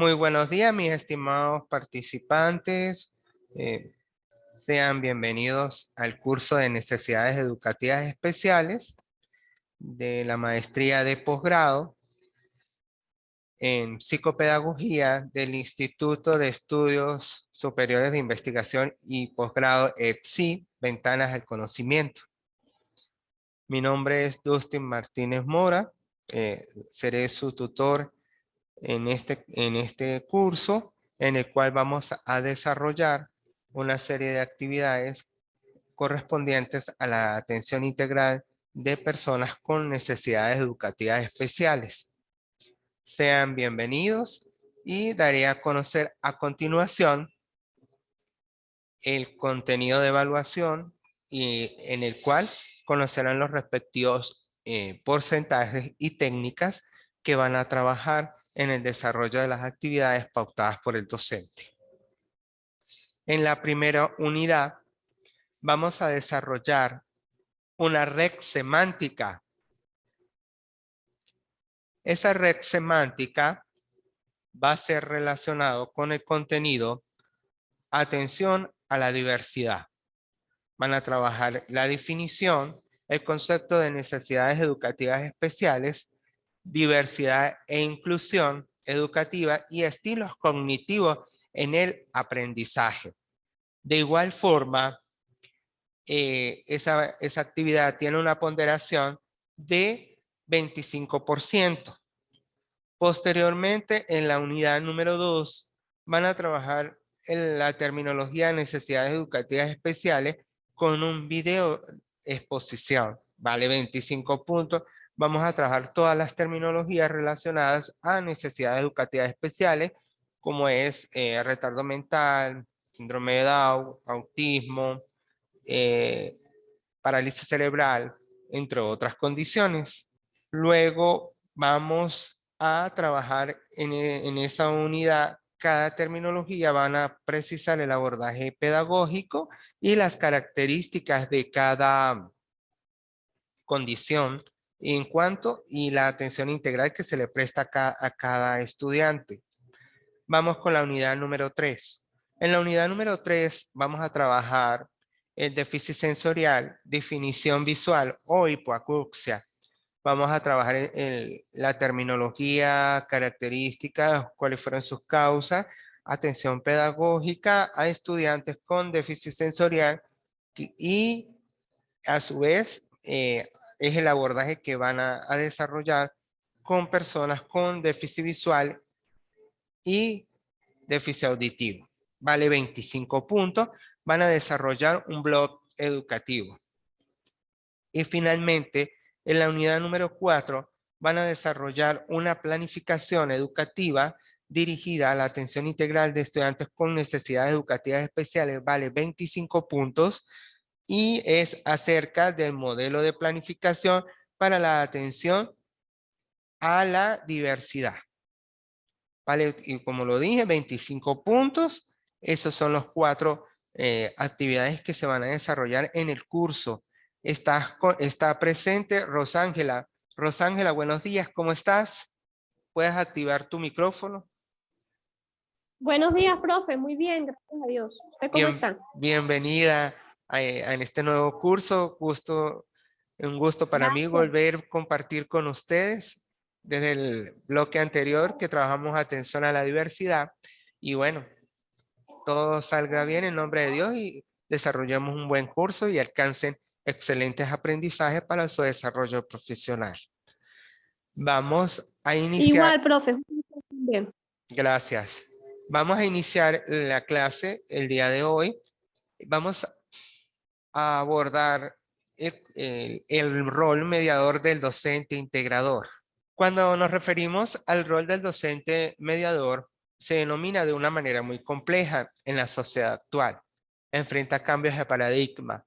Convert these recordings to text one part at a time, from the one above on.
Muy buenos días, mis estimados participantes. Eh, Sean bienvenidos al curso de Necesidades Educativas Especiales de la maestría de posgrado en psicopedagogía del Instituto de Estudios Superiores de Investigación y Posgrado ETSI, Ventanas al Conocimiento. Mi nombre es Dustin Martínez Mora, seré su tutor en este curso, en el cual vamos a desarrollar una serie de actividades correspondientes a la atención integral de personas con necesidades educativas especiales. Sean bienvenidos y daré a conocer a continuación el contenido de evaluación y en el cual conocerán los respectivos porcentajes y técnicas que van a trabajar en el desarrollo de las actividades pautadas por el docente. En la primera unidad vamos a desarrollar una red semántica. Esa red semántica va a ser relacionado con el contenido atención a la diversidad. Van a trabajar la definición, el concepto de necesidades educativas especiales, diversidad e inclusión educativa y estilos cognitivos en el aprendizaje. De igual forma, esa actividad tiene una ponderación de 25%. Posteriormente, en la unidad número 2, van a trabajar en la terminología de necesidades educativas especiales con un video exposición. Vale 25 puntos. Vamos a trabajar todas las terminologías relacionadas a necesidades educativas especiales, como es retardo mental, síndrome de Down, autismo, parálisis cerebral, entre otras condiciones. Luego vamos a trabajar en esa unidad. Cada terminología van a precisar el abordaje pedagógico y las características de cada condición en cuanto y la atención integral que se le presta a cada estudiante. Vamos con la unidad número 3. En la unidad número 3 vamos a trabajar el déficit sensorial, definición visual o hipoacusia. Vamos a trabajar en la terminología, características, cuáles fueron sus causas, atención pedagógica a estudiantes con déficit sensorial y a su vez es el abordaje que van a desarrollar con personas con déficit visual y déficit auditivo. Vale 25 puntos. Van a desarrollar un blog educativo. Y finalmente, en la unidad número 4, van a desarrollar una planificación educativa dirigida a la atención integral de estudiantes con necesidades educativas especiales. Vale 25 puntos y es acerca del modelo de planificación para la atención a la diversidad. ¿Vale? Y como lo dije, 25 puntos. Esos son los 4 actividades que se van a desarrollar en el curso. Está presente Rosángela. Rosángela, buenos días, ¿cómo estás? ¿Puedes activar tu micrófono? Buenos días, profe. Muy bien, gracias a Dios. ¿Usted cómo está? Bienvenida en este nuevo curso. Un gusto para mí volver a compartir con ustedes desde el bloque anterior que trabajamos atención a la diversidad. Y bueno, todo salga bien en nombre de Dios y desarrollemos un buen curso y alcancen excelentes aprendizajes para su desarrollo profesional. Vamos a iniciar. Igual, profe. Bien. Gracias. Vamos a iniciar la clase el día de hoy. Vamos a abordar el rol mediador del docente integrador. Cuando nos referimos al rol del docente mediador, se denomina de una manera muy compleja en la sociedad actual. Enfrenta cambios de paradigma.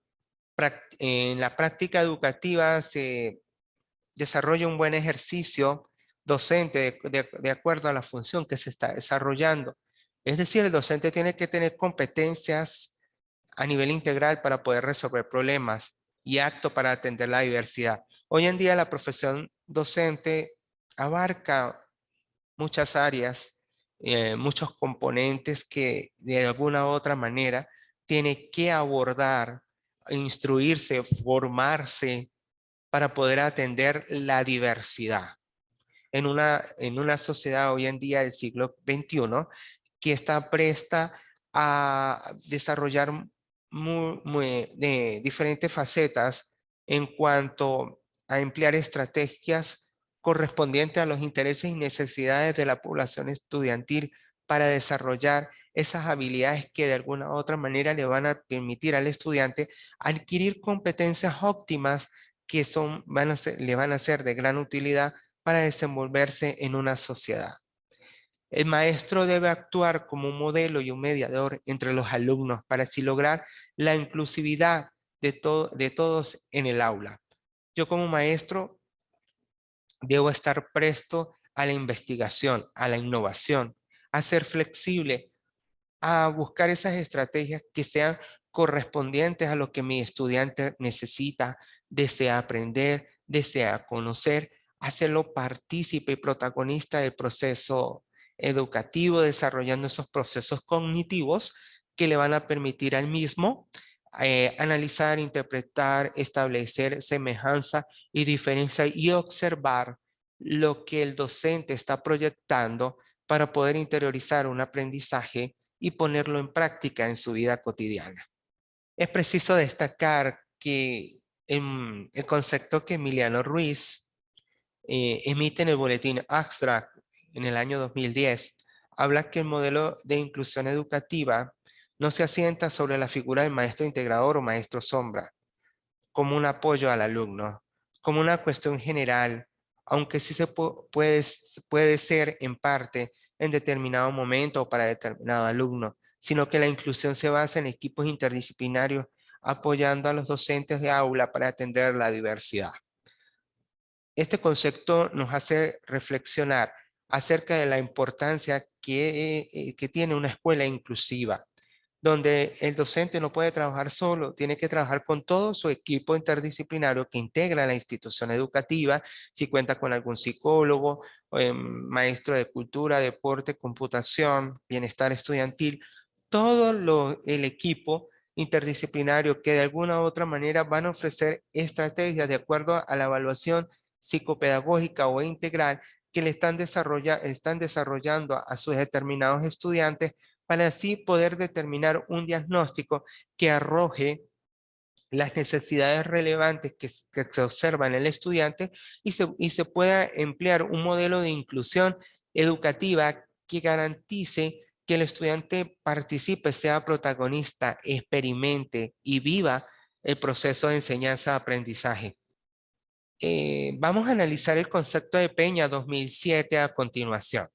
En la práctica educativa se desarrolla un buen ejercicio docente de acuerdo a la función que se está desarrollando. Es decir, el docente tiene que tener competencias a nivel integral para poder resolver problemas y apto para atender la diversidad. Hoy en día la profesión docente abarca muchas áreas muchos componentes que de alguna u otra manera tiene que abordar, instruirse, formarse para poder atender la diversidad en una sociedad hoy en día del siglo XXI que está presta a desarrollar de diferentes facetas en cuanto a emplear estrategias correspondientes a los intereses y necesidades de la población estudiantil para desarrollar esas habilidades que de alguna u otra manera le van a permitir al estudiante adquirir competencias óptimas que le van a ser de gran utilidad para desenvolverse en una sociedad. El maestro debe actuar como un modelo y un mediador entre los alumnos para así lograr la inclusividad de todos en el aula. Yo como maestro debo estar presto a la investigación, a la innovación, a ser flexible, a buscar esas estrategias que sean correspondientes a lo que mi estudiante necesita, desea aprender, desea conocer, hacerlo partícipe y protagonista del proceso educativo, desarrollando esos procesos cognitivos que le van a permitir al mismo analizar, interpretar, establecer semejanza y diferencia y observar lo que el docente está proyectando para poder interiorizar un aprendizaje y ponerlo en práctica en su vida cotidiana. Es preciso destacar que el concepto que Emiliano Ruiz emite en el boletín Abstract en el año 2010, habla que el modelo de inclusión educativa no se asienta sobre la figura del maestro integrador o maestro sombra, como un apoyo al alumno, como una cuestión general, aunque sí puede ser en parte en determinado momento o para determinado alumno, sino que la inclusión se basa en equipos interdisciplinarios apoyando a los docentes de aula para atender la diversidad. Este concepto nos hace reflexionar acerca de la importancia que tiene una escuela inclusiva, donde el docente no puede trabajar solo, tiene que trabajar con todo su equipo interdisciplinario que integra la institución educativa, si cuenta con algún psicólogo, maestro de cultura, deporte, computación, bienestar estudiantil, el equipo interdisciplinario que de alguna u otra manera van a ofrecer estrategias de acuerdo a la evaluación psicopedagógica o integral que le están desarrollando a sus determinados estudiantes para así poder determinar un diagnóstico que arroje las necesidades relevantes que se observan en el estudiante y se pueda emplear un modelo de inclusión educativa que garantice que el estudiante participe, sea protagonista, experimente y viva el proceso de enseñanza-aprendizaje. Vamos a analizar el concepto de Peña 2007 a continuación.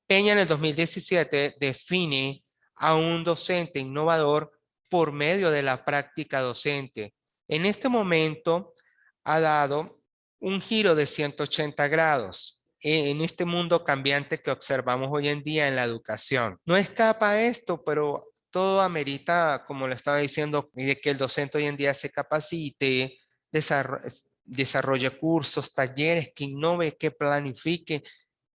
Peña en el 2017 define a un docente innovador por medio de la práctica docente. En este momento ha dado un giro de 180 grados en este mundo cambiante que observamos hoy en día en la educación. No escapa a esto, pero todo amerita, como lo estaba diciendo, de que el docente hoy en día se capacite, desarrolle cursos, talleres, que innove, que planifique,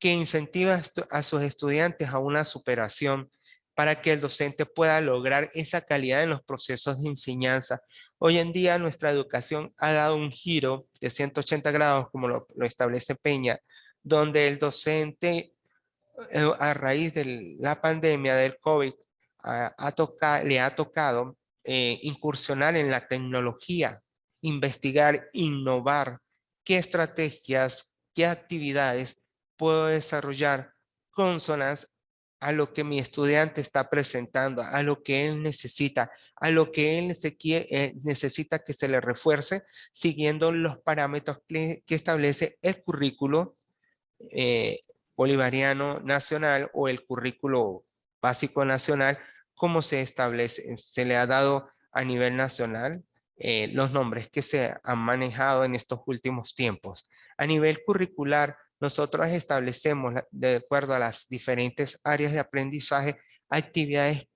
que incentiva a sus estudiantes a una superación para que el docente pueda lograr esa calidad en los procesos de enseñanza. Hoy en día nuestra educación ha dado un giro de 180 grados, como lo establece Peña, donde el docente, a raíz de la pandemia del COVID, le ha tocado incursionar en la tecnología, investigar, innovar qué estrategias, qué actividades puedo desarrollar consonas a lo que mi estudiante está presentando, a lo que él necesita, a lo que él necesita que se le refuerce, siguiendo los parámetros que establece el currículo eh, bolivariano nacional o el currículo básico nacional, como se establece, se le ha dado a nivel nacional los nombres que se han manejado en estos últimos tiempos. A nivel curricular, nosotros establecemos, de acuerdo a las diferentes áreas de aprendizaje, actividades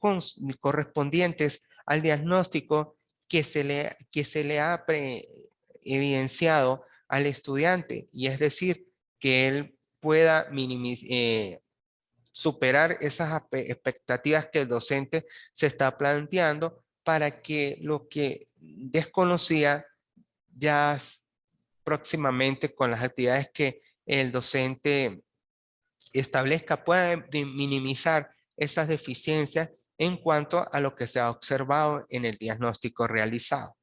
correspondientes al diagnóstico que se le ha evidenciado al estudiante, y es decir, que él pueda superar esas expectativas que el docente se está planteando para que lo que desconocía ya próximamente con las actividades que el docente establezca pueda minimizar esas deficiencias en cuanto a lo que se ha observado en el diagnóstico realizado.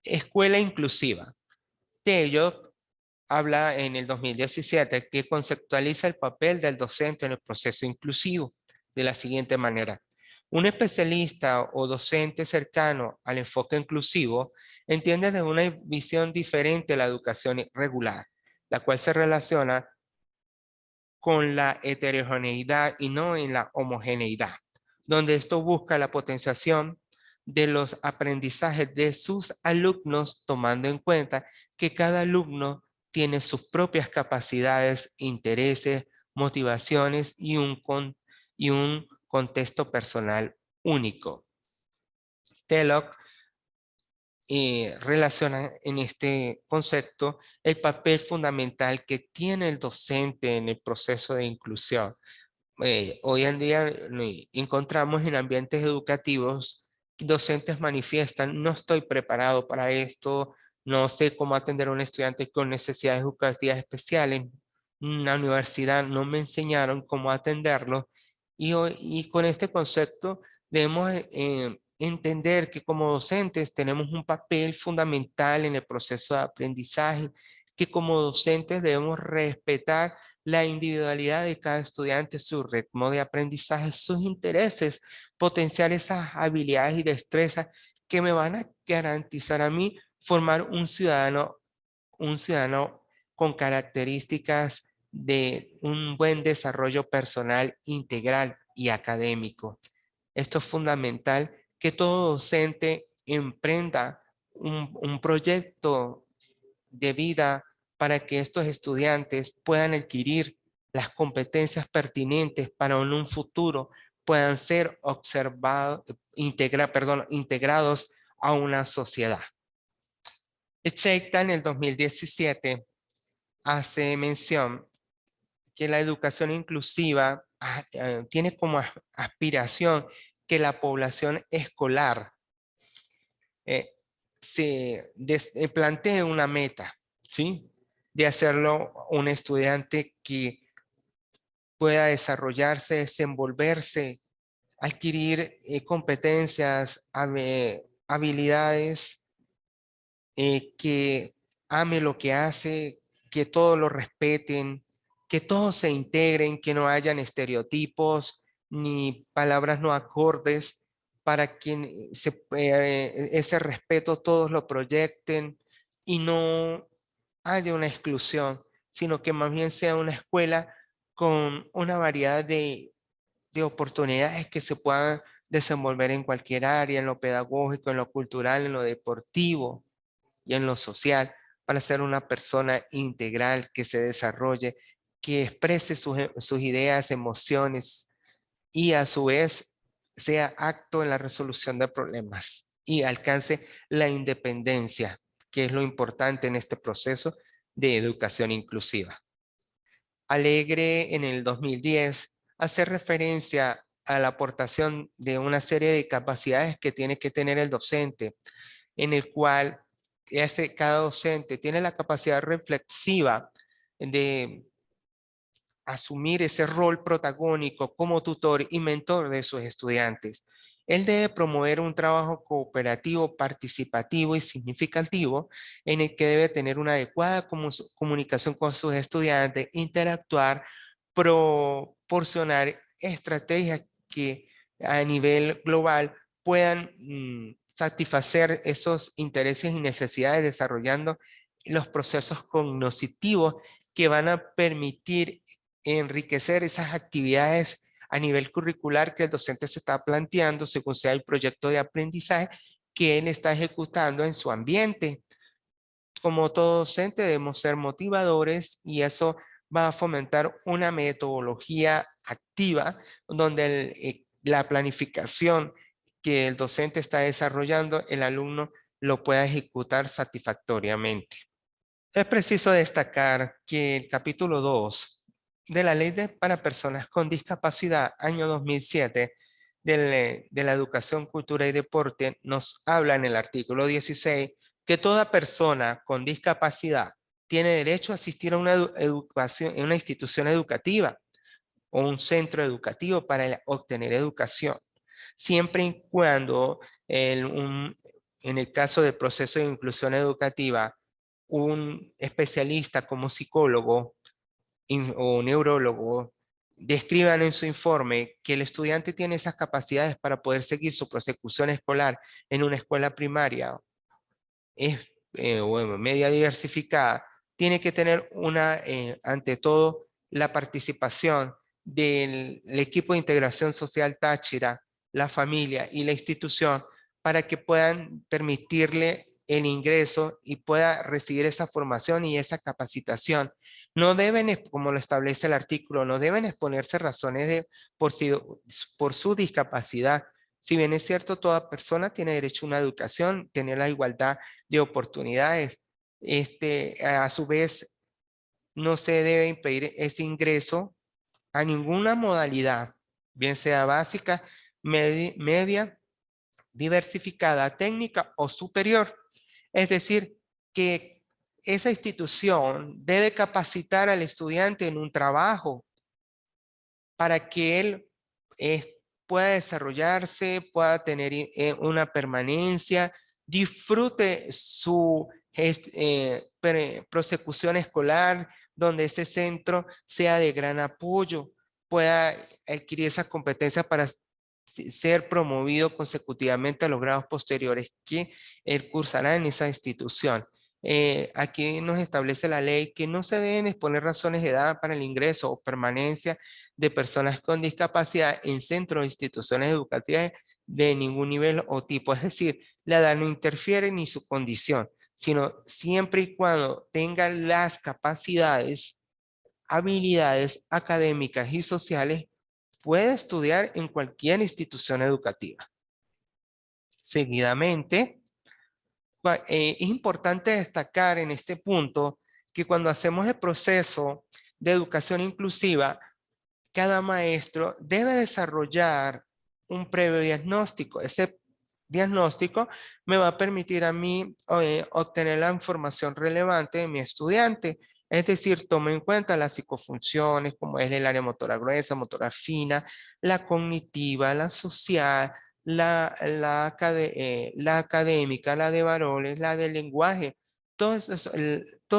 Escuela inclusiva. Taylor habla en el 2017 que conceptualiza el papel del docente en el proceso inclusivo de la siguiente manera. Un especialista o docente cercano al enfoque inclusivo entiende de una visión diferente la educación regular, la cual se relaciona con la heterogeneidad y no en la homogeneidad, donde esto busca la potenciación de los aprendizajes de sus alumnos, tomando en cuenta que cada alumno tiene sus propias capacidades, intereses, motivaciones y un contexto personal único. Tellock relaciona en este concepto el papel fundamental que tiene el docente en el proceso de inclusión. Hoy en día encontramos en ambientes educativos, docentes manifiestan, no estoy preparado para esto, no sé cómo atender a un estudiante con necesidades educativas especiales, en la universidad no me enseñaron cómo atenderlo, y con este concepto debemos entender que como docentes tenemos un papel fundamental en el proceso de aprendizaje, que como docentes debemos respetar la individualidad de cada estudiante, su ritmo de aprendizaje, sus intereses, potenciar esas habilidades y destrezas que me van a garantizar a mí formar un ciudadano con características de un buen desarrollo personal integral y académico. Esto es fundamental que todo docente emprenda un proyecto de vida para que estos estudiantes puedan adquirir las competencias pertinentes para en un futuro puedan ser integrados a una sociedad. Cheikta en el 2017 hace mención que la educación inclusiva tiene como aspiración que la población escolar se plantee una meta, ¿sí? De hacerlo un estudiante que pueda desarrollarse, desenvolverse, adquirir competencias, habilidades, que ame lo que hace, que todos lo respeten, que todos se integren, que no hayan estereotipos ni palabras no acordes, para que ese respeto todos lo proyecten y no haya una exclusión, sino que más bien sea una escuela con una variedad de oportunidades que se puedan desenvolver en cualquier área, en lo pedagógico, en lo cultural, en lo deportivo y en lo social, para ser una persona integral que se desarrolle, que exprese sus ideas, emociones y a su vez sea acto en la resolución de problemas y alcance la independencia, que es lo importante en este proceso de educación inclusiva. Alegre en el 2010 hace referencia a la aportación de una serie de capacidades que tiene que tener el docente, en el cual cada docente tiene la capacidad reflexiva de asumir ese rol protagónico como tutor y mentor de sus estudiantes. Él debe promover un trabajo cooperativo, participativo y significativo en el que debe tener una adecuada comunicación con sus estudiantes, interactuar, proporcionar estrategias que a nivel global puedan satisfacer esos intereses y necesidades desarrollando los procesos cognitivos que van a permitir enriquecer esas actividades a nivel curricular que el docente se está planteando según sea el proyecto de aprendizaje que él está ejecutando en su ambiente. Como todo docente debemos ser motivadores y eso va a fomentar una metodología activa donde la planificación que el docente está desarrollando, el alumno lo pueda ejecutar satisfactoriamente. Es preciso destacar que el capítulo 2 de la Ley para Personas con Discapacidad, año 2007, de la Educación, Cultura y Deporte, nos habla en el artículo 16 que toda persona con discapacidad tiene derecho a asistir a una educación, en una institución educativa o un centro educativo para obtener educación, siempre y cuando en el caso del proceso de inclusión educativa, un especialista como psicólogo o neurólogo describan en su informe que el estudiante tiene esas capacidades para poder seguir su prosecución escolar en una escuela primaria o media diversificada, tiene que tener ante todo, la participación del equipo de integración social Táchira, la familia y la institución para que puedan permitirle el ingreso y pueda recibir esa formación y esa capacitación. No deben, como lo establece el artículo, no deben exponerse razones por su discapacidad. Si bien es cierto, toda persona tiene derecho a una educación, tener la igualdad de oportunidades. A su vez, no se debe impedir ese ingreso a ninguna modalidad, bien sea básica, media, diversificada, técnica o superior. Es decir, que esa institución debe capacitar al estudiante en un trabajo para que él pueda desarrollarse, pueda tener una permanencia, disfrute su prosecución escolar, donde ese centro sea de gran apoyo, pueda adquirir esas competencias para ser promovido consecutivamente a los grados posteriores que él cursará en esa institución. Aquí nos establece la ley que no se deben exponer razones de edad para el ingreso o permanencia de personas con discapacidad en centros o instituciones educativas de ningún nivel o tipo. Es decir, la edad no interfiere ni su condición, sino siempre y cuando tengan las capacidades, habilidades académicas y sociales, puede estudiar en cualquier institución educativa. Seguidamente, es importante destacar en este punto que cuando hacemos el proceso de educación inclusiva, cada maestro debe desarrollar un previo diagnóstico. Ese diagnóstico me va a permitir a mí obtener la información relevante de mi estudiante. Es decir, tomo en cuenta las psicofunciones, como es el área motora gruesa, motora fina, la cognitiva, la social, la académica, la de varones, la del lenguaje. Toda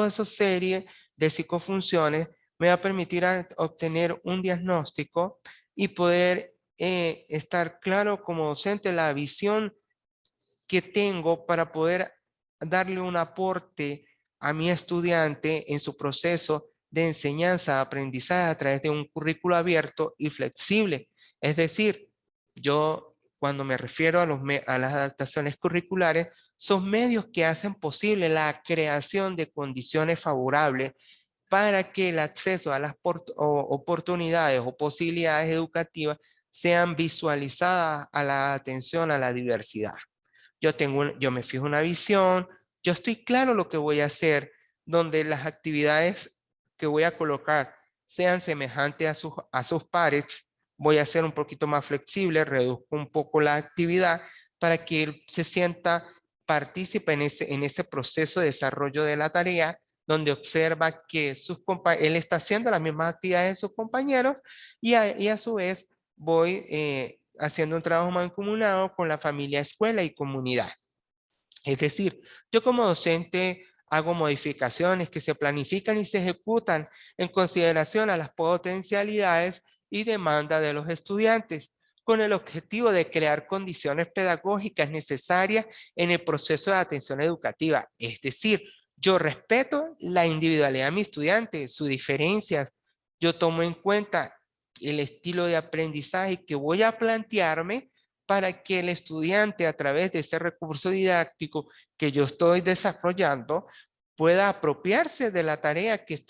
esa serie de psicofunciones me va a permitir obtener un diagnóstico y poder estar claro como docente la visión que tengo para poder darle un aporte a mi estudiante en su proceso de enseñanza, aprendizaje a través de un currículo abierto y flexible. Es decir, yo cuando me refiero a las adaptaciones curriculares, son medios que hacen posible la creación de condiciones favorables para que el acceso a las oportunidades o posibilidades educativas sean visualizadas a la atención a la diversidad. Yo me fijo una visión, yo estoy claro lo que voy a hacer, donde las actividades que voy a colocar sean semejantes a sus pares, voy a ser un poquito más flexible, reduzco un poco la actividad para que él se sienta partícipe en ese proceso de desarrollo de la tarea, donde observa que él está haciendo las mismas actividades de sus compañeros y a su vez voy haciendo un trabajo mancomunado con la familia, escuela y comunidad. Es decir, yo como docente hago modificaciones que se planifican y se ejecutan en consideración a las potencialidades y demanda de los estudiantes, con el objetivo de crear condiciones pedagógicas necesarias en el proceso de atención educativa. Es decir, yo respeto la individualidad de mi estudiante, sus diferencias. Yo tomo en cuenta el estilo de aprendizaje que voy a plantearme para que el estudiante, a través de ese recurso didáctico que yo estoy desarrollando, pueda apropiarse de la tarea que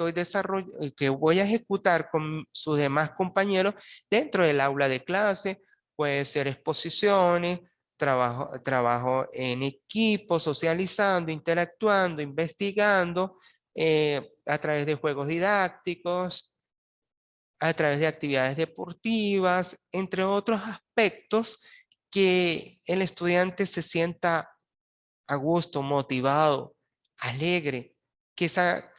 que voy a ejecutar con sus demás compañeros dentro del aula de clase. Puede ser exposiciones, trabajo en equipo, socializando, interactuando, investigando, a través de juegos didácticos, a través de actividades deportivas, entre otros aspectos que el estudiante se sienta a gusto, motivado, alegre, que esa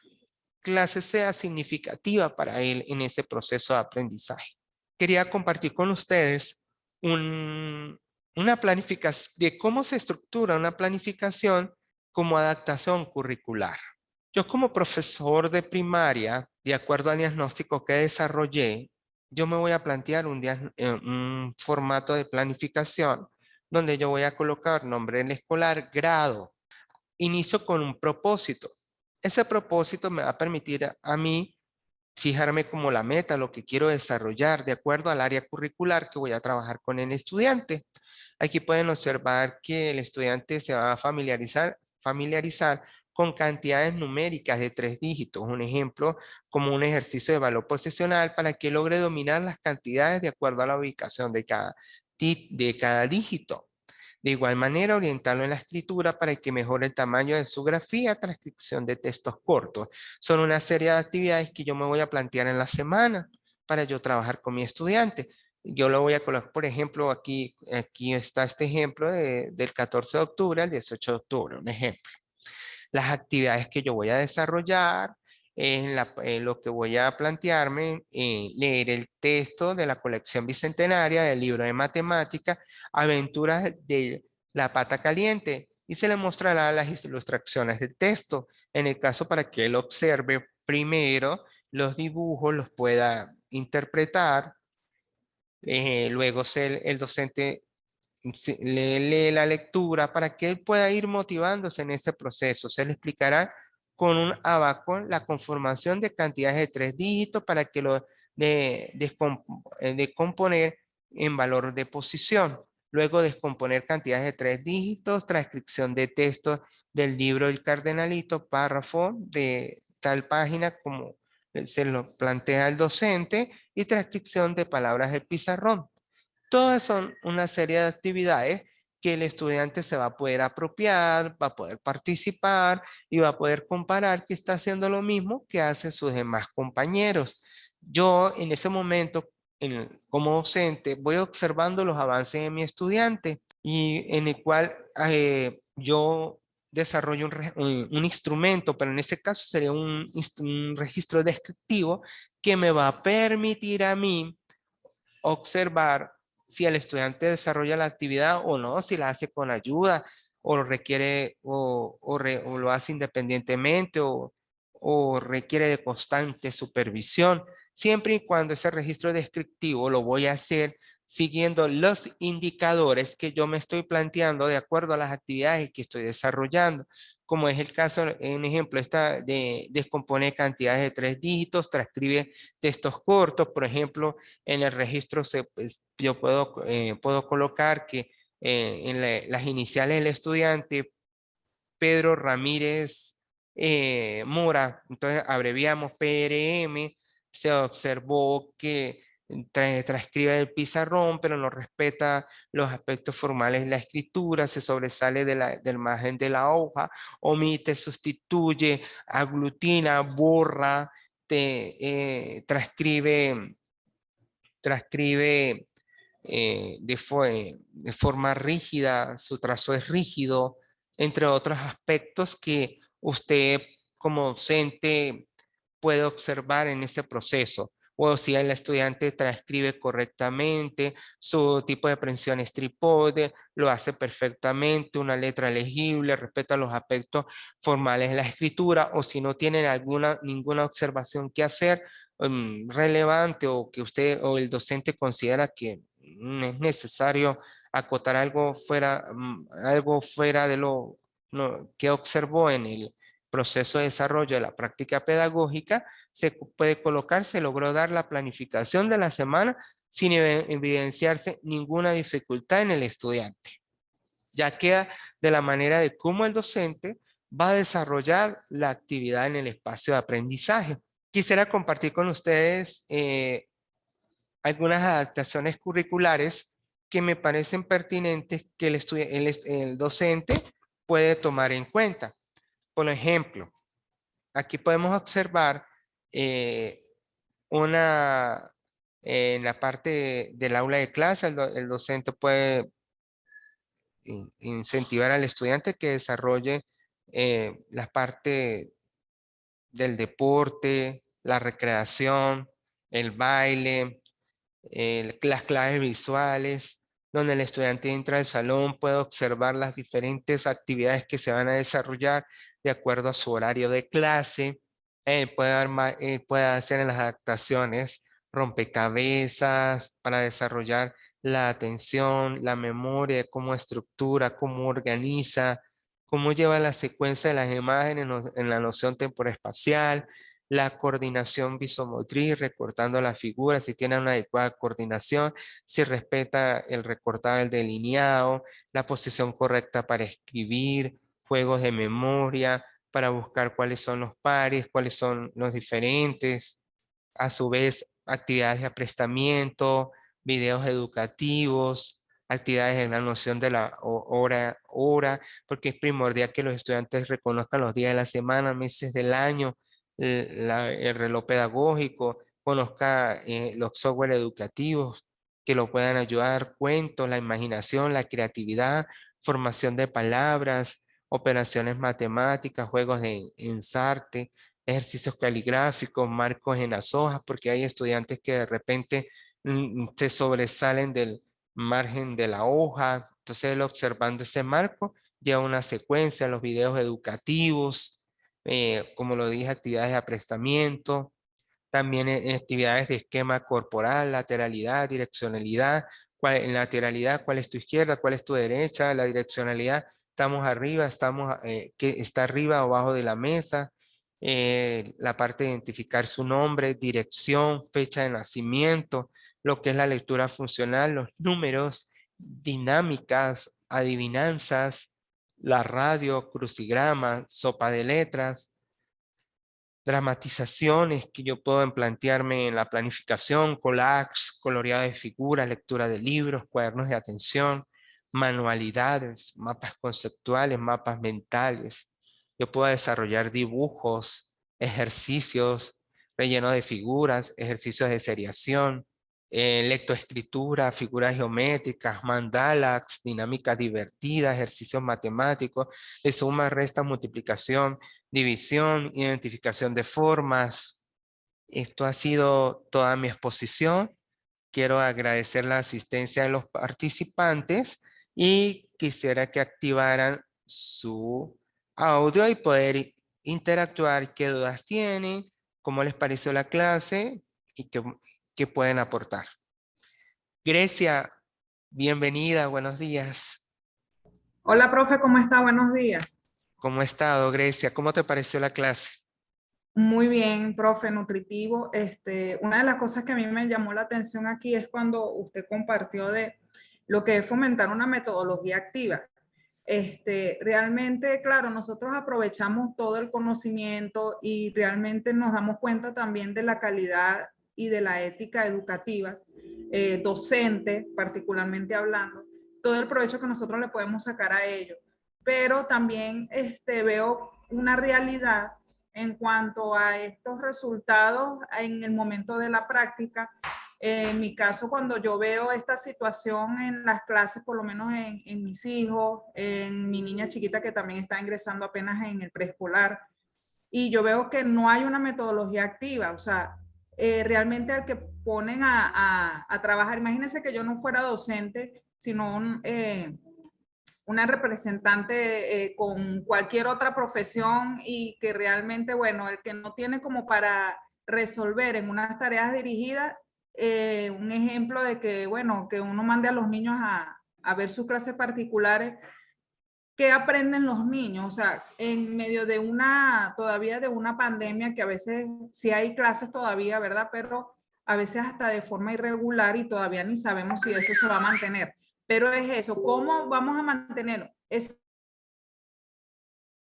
clase sea significativa para él en ese proceso de aprendizaje. Quería compartir con ustedes una planificación de cómo se estructura una planificación como adaptación curricular. Yo como profesor de primaria, de acuerdo al diagnóstico que desarrollé, yo me voy a plantear un formato de planificación donde yo voy a colocar nombre del escolar, grado. Inicio con un propósito. Ese propósito me va a permitir a mí fijarme como la meta, lo que quiero desarrollar de acuerdo al área curricular que voy a trabajar con el estudiante. Aquí pueden observar que el estudiante se va a familiarizar con cantidades numéricas de 3 dígitos. Un ejemplo, como un ejercicio de valor posicional para que logre dominar las cantidades de acuerdo a la ubicación de cada dígito. De igual manera, orientarlo en la escritura para que mejore el tamaño de su grafía, transcripción de textos cortos. Son una serie de actividades que yo me voy a plantear en la semana para yo trabajar con mi estudiante. Yo lo voy a colocar, por ejemplo, aquí está este ejemplo del 14 de octubre al 18 de octubre, un ejemplo. Las actividades que yo voy a desarrollar, en lo que voy a plantearme, leer el texto de la colección bicentenaria del libro de matemática, Aventuras de la Pata Caliente, y se le mostrará las ilustraciones del texto, en el caso para que él observe primero los dibujos, los pueda interpretar, luego el docente le lee la lectura para que él pueda ir motivándose en ese proceso. Se le explicará con un abaco la conformación de cantidades de 3 dígitos para que lo descomponer en valor de posición. Luego descomponer cantidades de 3 dígitos, transcripción de texto del libro El Cardenalito, párrafo de tal página como se lo plantea el docente, y transcripción de palabras del pizarrón. Todas son una serie de actividades que el estudiante se va a poder apropiar, va a poder participar y va a poder comparar que está haciendo lo mismo que hacen sus demás compañeros. Yo en ese momento, como docente, voy observando los avances de mi estudiante y en el cual yo desarrollo un instrumento, pero en ese caso sería un registro descriptivo que me va a permitir a mí observar si el estudiante desarrolla la actividad o no, si la hace con ayuda o lo requiere o lo hace independientemente o requiere de constante supervisión, siempre y cuando ese registro descriptivo lo voy a hacer siguiendo los indicadores que yo me estoy planteando de acuerdo a las actividades que estoy desarrollando, como es el caso, en ejemplo, esta de descomponer cantidades de 3 dígitos, transcribe textos cortos, por ejemplo, en el registro pues, yo puedo colocar que las iniciales del estudiante, Pedro Ramírez Mora, entonces abreviamos PRM, se observó que transcribe el pizarrón, pero no respeta los aspectos formales de la escritura, se sobresale del margen de la hoja, omite, sustituye, aglutina, borra, transcribe de forma rígida, su trazo es rígido, entre otros aspectos que usted como docente puede observar en ese proceso. O si el estudiante transcribe correctamente, su tipo de prensión es trípode, lo hace perfectamente, una letra legible, respeta los aspectos formales de la escritura, o si no tienen ninguna observación que hacer, relevante o que usted o el docente considera que es necesario acotar algo fuera de lo que observó en el proceso de desarrollo de la práctica pedagógica, se puede colocar, se logró dar la planificación de la semana sin evidenciarse ninguna dificultad en el estudiante. Ya queda de la manera de cómo el docente va a desarrollar la actividad en el espacio de aprendizaje. Quisiera compartir con ustedes algunas adaptaciones curriculares que me parecen pertinentes que el docente puede tomar en cuenta. Por ejemplo, aquí podemos observar En la parte del aula de clase, el docente puede incentivar al estudiante que desarrolle la parte del deporte, la recreación, el baile, las claves visuales, donde el estudiante entra al salón, puede observar las diferentes actividades que se van a desarrollar de acuerdo a su horario de clase. Puede hacer en las adaptaciones rompecabezas para desarrollar la atención, la memoria, cómo estructura, cómo organiza, cómo lleva la secuencia de las imágenes en la noción temporoespacial, la coordinación visomotriz, recortando las figuras, si tiene una adecuada coordinación, si respeta el recortado, el delineado, la posición correcta para escribir, juegos de memoria, para buscar cuáles son los pares, cuáles son los diferentes, a su vez actividades de aprestamiento, videos educativos, actividades en la noción de la hora, porque es primordial que los estudiantes reconozcan los días de la semana, meses del año, el reloj pedagógico, conozca los software educativos que lo puedan ayudar, cuentos, la imaginación, la creatividad, formación de palabras, operaciones matemáticas, juegos de ensarte, ejercicios caligráficos, marcos en las hojas, porque hay estudiantes que de repente se sobresalen del margen de la hoja. Entonces, él observando ese marco, lleva una secuencia, los videos educativos, como lo dije, actividades de aprestamiento, también actividades de esquema corporal, lateralidad, direccionalidad. En lateralidad, ¿cuál es tu izquierda? ¿Cuál es tu derecha? La direccionalidad, estamos arriba, que está arriba o abajo de la mesa. La parte de identificar su nombre, dirección, fecha de nacimiento, lo que es la lectura funcional, los números, dinámicas, adivinanzas, la radio, crucigrama, sopa de letras, dramatizaciones que yo puedo plantearme en la planificación, collages, coloreado de figuras, lectura de libros, cuadernos de atención, manualidades, mapas conceptuales, mapas mentales. Yo puedo desarrollar dibujos, ejercicios, relleno de figuras, ejercicios de seriación, lectoescritura, figuras geométricas, mandalas, dinámicas divertidas, ejercicios matemáticos, de suma, resta, multiplicación, división, identificación de formas. Esto ha sido toda mi exposición. Quiero agradecer la asistencia de los participantes y quisiera que activaran su audio y poder interactuar, qué dudas tienen, cómo les pareció la clase y qué pueden aportar. Grecia, bienvenida, buenos días. Hola, profe, ¿cómo está? Buenos días. ¿Cómo ha estado, Grecia? ¿Cómo te pareció la clase? Muy bien, profe, nutritivo. Una de las cosas que a mí me llamó la atención aquí es cuando usted compartió de lo que es fomentar una metodología activa. Realmente, claro, nosotros aprovechamos todo el conocimiento y realmente nos damos cuenta también de la calidad y de la ética educativa, docente, particularmente hablando, todo el provecho que nosotros le podemos sacar a ello. Pero también veo una realidad en cuanto a estos resultados en el momento de la práctica. En mi caso, cuando yo veo esta situación en las clases, por lo menos en mis hijos, en mi niña chiquita que también está ingresando apenas en el preescolar, y yo veo que no hay una metodología activa, o sea, realmente al que ponen a trabajar, imagínense que yo no fuera docente, sino una representante con cualquier otra profesión y que realmente, bueno, el que no tiene como para resolver en unas tareas dirigidas, un ejemplo de que, bueno, que uno mande a los niños a ver sus clases particulares, ¿qué aprenden los niños? O sea, en medio de todavía de una pandemia que a veces sí hay clases todavía, ¿verdad? Pero a veces hasta de forma irregular y todavía ni sabemos si eso se va a mantener. Pero es eso, ¿cómo vamos a mantener esa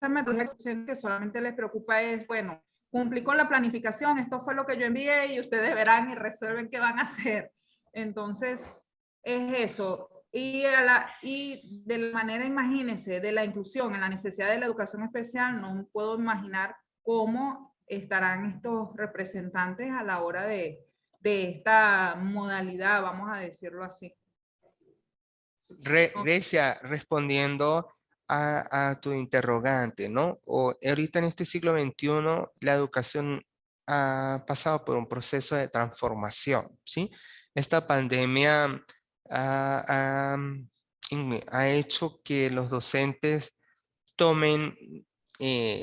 metodología que solamente les preocupa es, bueno, cumplí con la planificación, esto fue lo que yo envié y ustedes verán y resuelven qué van a hacer? Entonces, es eso. Y de la manera, imagínense, de la inclusión en la necesidad de la educación especial, no puedo imaginar cómo estarán estos representantes a la hora de esta modalidad, vamos a decirlo así. Grecia, respondiendo a tu interrogante, ¿no? O ahorita en este siglo XXI, la educación ha pasado por un proceso de transformación, ¿sí? Esta pandemia ha, ha hecho que los docentes tomen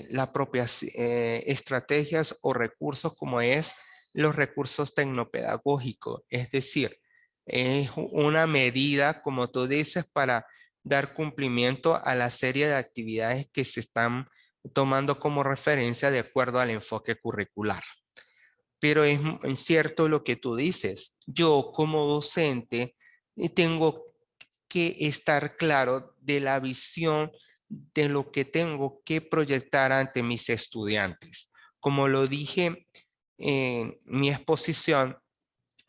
las propias estrategias o recursos como es los recursos tecnopedagógicos, es decir, es una medida, como tú dices, para dar cumplimiento a la serie de actividades que se están tomando como referencia de acuerdo al enfoque curricular. Pero es cierto lo que tú dices. Yo como docente tengo que estar claro de la visión de lo que tengo que proyectar ante mis estudiantes. Como lo dije en mi exposición,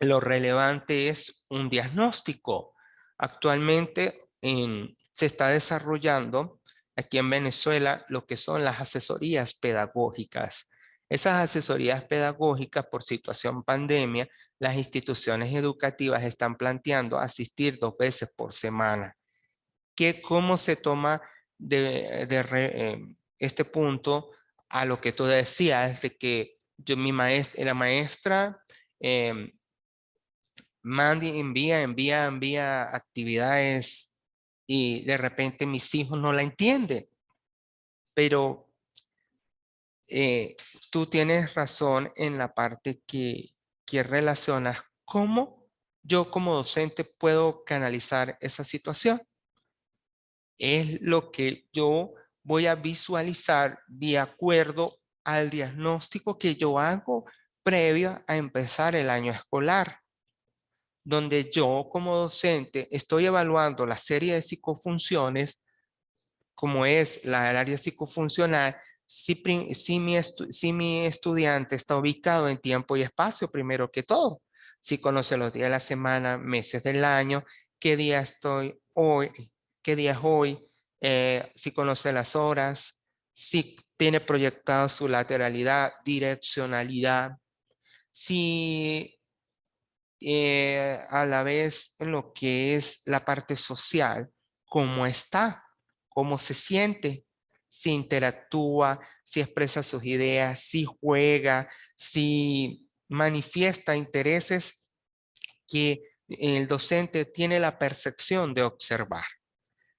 lo relevante es un diagnóstico. Actualmente se está desarrollando aquí en Venezuela lo que son las asesorías pedagógicas. Esas asesorías pedagógicas por situación pandemia, las instituciones educativas están planteando asistir 2 veces por semana. ¿Cómo se toma este punto a lo que tú decías de que la maestra envía actividades y de repente mis hijos no la entienden? Pero tú tienes razón en la parte que relacionas cómo yo como docente puedo canalizar esa situación. Es lo que yo voy a visualizar de acuerdo al diagnóstico que yo hago previo a empezar el año escolar, donde yo como docente estoy evaluando la serie de psicofunciones, como es la del área psicofuncional, si mi estudiante está ubicado en tiempo y espacio, primero que todo, si conoce los días de la semana, meses del año, qué día estoy hoy, qué día es hoy, si conoce las horas, si tiene proyectado su lateralidad, direccionalidad, si a la vez en lo que es la parte social, cómo está, cómo se siente, si interactúa, si expresa sus ideas, si juega, si manifiesta intereses que el docente tiene la percepción de observar.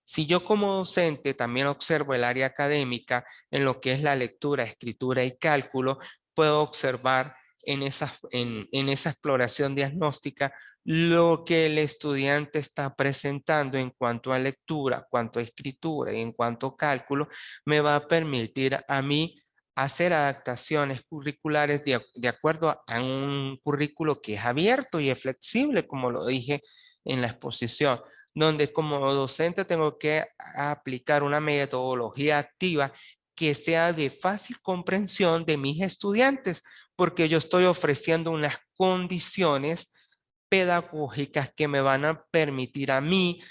Si yo como docente también observo el área académica en lo que es la lectura, escritura y cálculo, puedo observar en esa exploración diagnóstica lo que el estudiante está presentando en cuanto a lectura, cuanto a escritura y en cuanto a cálculo, me va a permitir a mí hacer adaptaciones curriculares de acuerdo a un currículo que es abierto y es flexible, como lo dije en la exposición, donde como docente tengo que aplicar una metodología activa que sea de fácil comprensión de mis estudiantes, porque yo estoy ofreciendo unas condiciones pedagógicas que me van a permitir a mí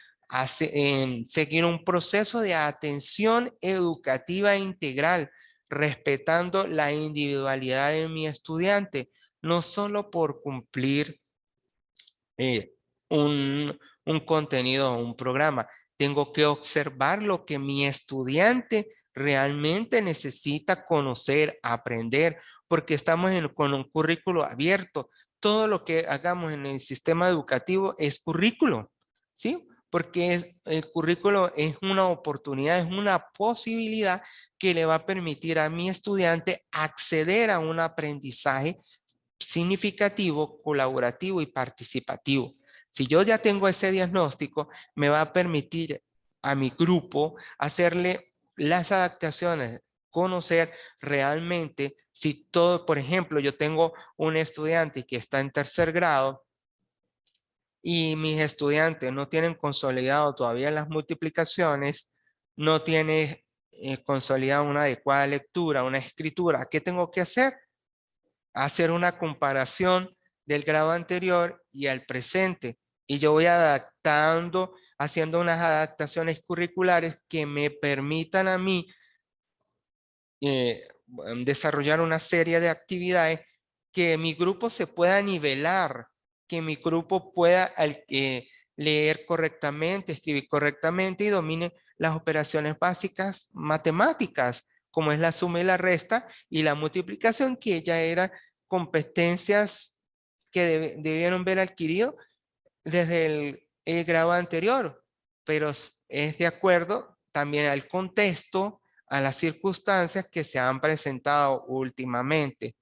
seguir un proceso de atención educativa integral, respetando la individualidad de mi estudiante, no solo por cumplir eh, un contenido o un programa. Tengo que observar lo que mi estudiante realmente necesita conocer, aprender, porque estamos con un currículo abierto. Todo lo que hagamos en el sistema educativo es currículo, ¿sí? Porque el currículo es una oportunidad, es una posibilidad que le va a permitir a mi estudiante acceder a un aprendizaje significativo, colaborativo y participativo. Si yo ya tengo ese diagnóstico, me va a permitir a mi grupo hacerle las adaptaciones, conocer realmente si todo, por ejemplo, yo tengo un estudiante que está en 3er grado y mis estudiantes no tienen consolidado todavía las multiplicaciones, no tiene consolidado una adecuada lectura, una escritura, ¿qué tengo que hacer? Hacer una comparación del grado anterior y al presente. Y yo voy adaptando, haciendo unas adaptaciones curriculares que me permitan a mí desarrollar una serie de actividades que mi grupo se pueda nivelar, que mi grupo pueda leer correctamente, escribir correctamente y domine las operaciones básicas matemáticas, como es la suma y la resta y la multiplicación, que ya eran competencias que debieron ver adquirido desde el grado anterior, pero es de acuerdo también al contexto, a las circunstancias que se han presentado últimamente.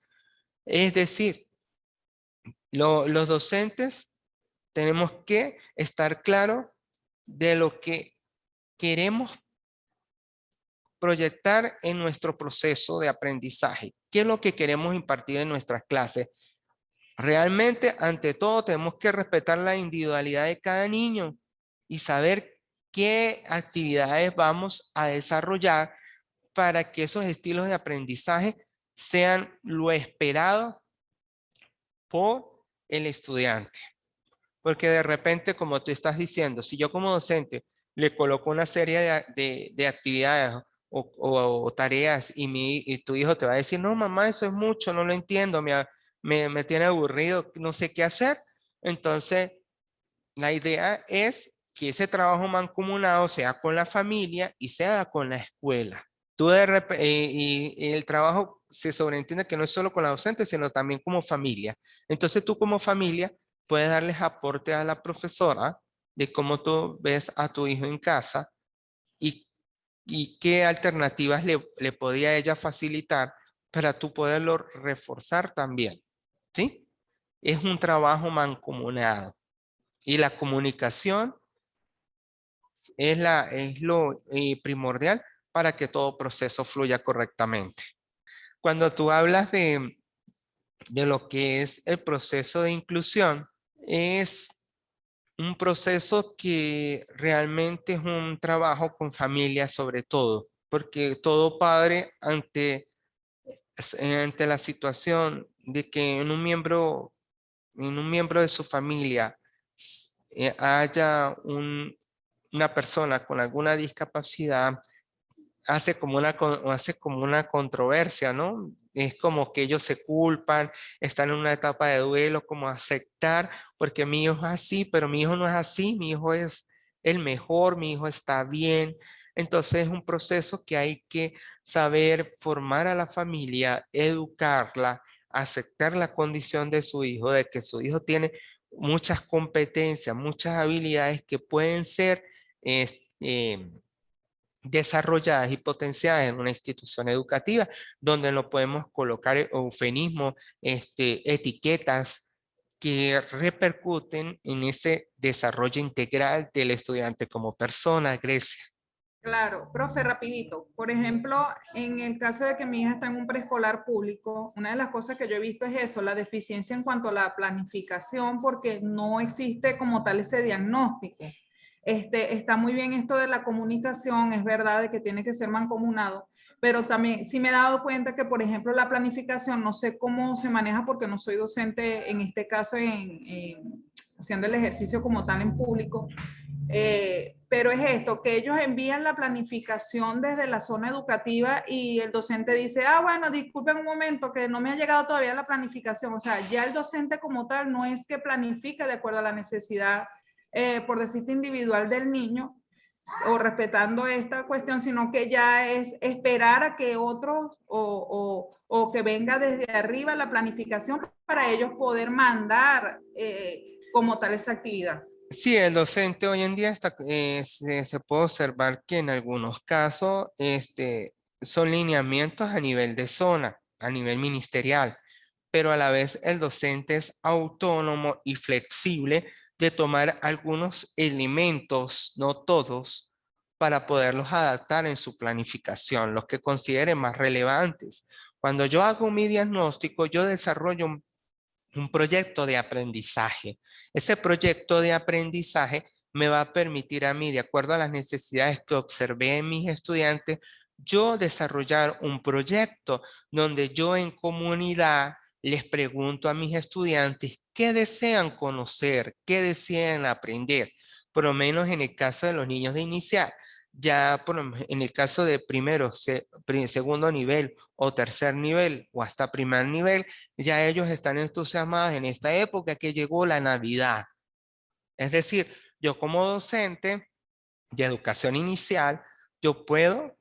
Es decir, los docentes tenemos que estar claros de lo que queremos proyectar en nuestro proceso de aprendizaje. ¿Qué es lo que queremos impartir en nuestras clases? Realmente, ante todo, tenemos que respetar la individualidad de cada niño y saber qué actividades vamos a desarrollar para que esos estilos de aprendizaje sean lo esperado por el estudiante. Porque de repente, como tú estás diciendo, si yo como docente le coloco una serie de actividades o tareas y tu hijo te va a decir, no, mamá, eso es mucho, no lo entiendo, me tiene aburrido, no sé qué hacer. Entonces, la idea es que ese trabajo mancomunado sea con la familia y sea con la escuela. Y el trabajo se sobreentiende que no es solo con la docente, sino también como familia. Entonces tú como familia puedes darles aporte a la profesora de cómo tú ves a tu hijo en casa y, y qué alternativas le podía ella facilitar para tú poderlo reforzar también. ¿Sí? Es un trabajo mancomunado. Y la comunicación es lo primordial para que todo proceso fluya correctamente. Cuando tú hablas de lo que es el proceso de inclusión, es un proceso que realmente es un trabajo con familia sobre todo, porque todo padre ante la situación de que en un miembro de su familia haya una persona con alguna discapacidad, hace como una controversia, ¿no? Es como que ellos se culpan, están en una etapa de duelo, como aceptar, porque mi hijo es así, pero mi hijo no es así, mi hijo es el mejor, mi hijo está bien. Entonces es un proceso que hay que saber formar a la familia, educarla, aceptar la condición de su hijo, de que su hijo tiene muchas competencias, muchas habilidades que pueden ser desarrolladas y potenciadas en una institución educativa, donde no podemos colocar eufemismos, etiquetas que repercuten en ese desarrollo integral del estudiante como persona, Grecia. Claro, profe, rapidito. Por ejemplo, en el caso de que mi hija está en un preescolar público, una de las cosas que yo he visto es eso, la deficiencia en cuanto a la planificación, porque no existe como tal ese diagnóstico. Está muy bien esto de la comunicación, es verdad de que tiene que ser mancomunado, pero también sí me he dado cuenta que, por ejemplo, la planificación, no sé cómo se maneja porque no soy docente en este caso haciendo el ejercicio como tal en público, pero es esto, que ellos envían la planificación desde la zona educativa y el docente dice, ah, bueno, disculpen un momento que no me ha llegado todavía la planificación. O sea, ya el docente como tal no es que planifique de acuerdo a la necesidad, por decirte, individual del niño o respetando esta cuestión, sino que ya es esperar a que otros o que venga desde arriba la planificación para ellos poder mandar como tal esa actividad. Sí, el docente hoy en día se puede observar que en algunos casos son lineamientos a nivel de zona, a nivel ministerial, pero a la vez el docente es autónomo y flexible de tomar algunos elementos, no todos, para poderlos adaptar en su planificación, los que considere más relevantes. Cuando yo hago mi diagnóstico, yo desarrollo un proyecto de aprendizaje. Ese proyecto de aprendizaje me va a permitir a mí, de acuerdo a las necesidades que observé en mis estudiantes, yo desarrollar un proyecto donde yo en comunidad les pregunto a mis estudiantes qué desean conocer, qué desean aprender, por lo menos en el caso de los niños de inicial. Ya en el caso de primero, segundo nivel o tercer nivel o hasta primer nivel, ya ellos están entusiasmados en esta época que llegó la Navidad. Es decir, yo como docente de educación inicial, yo puedo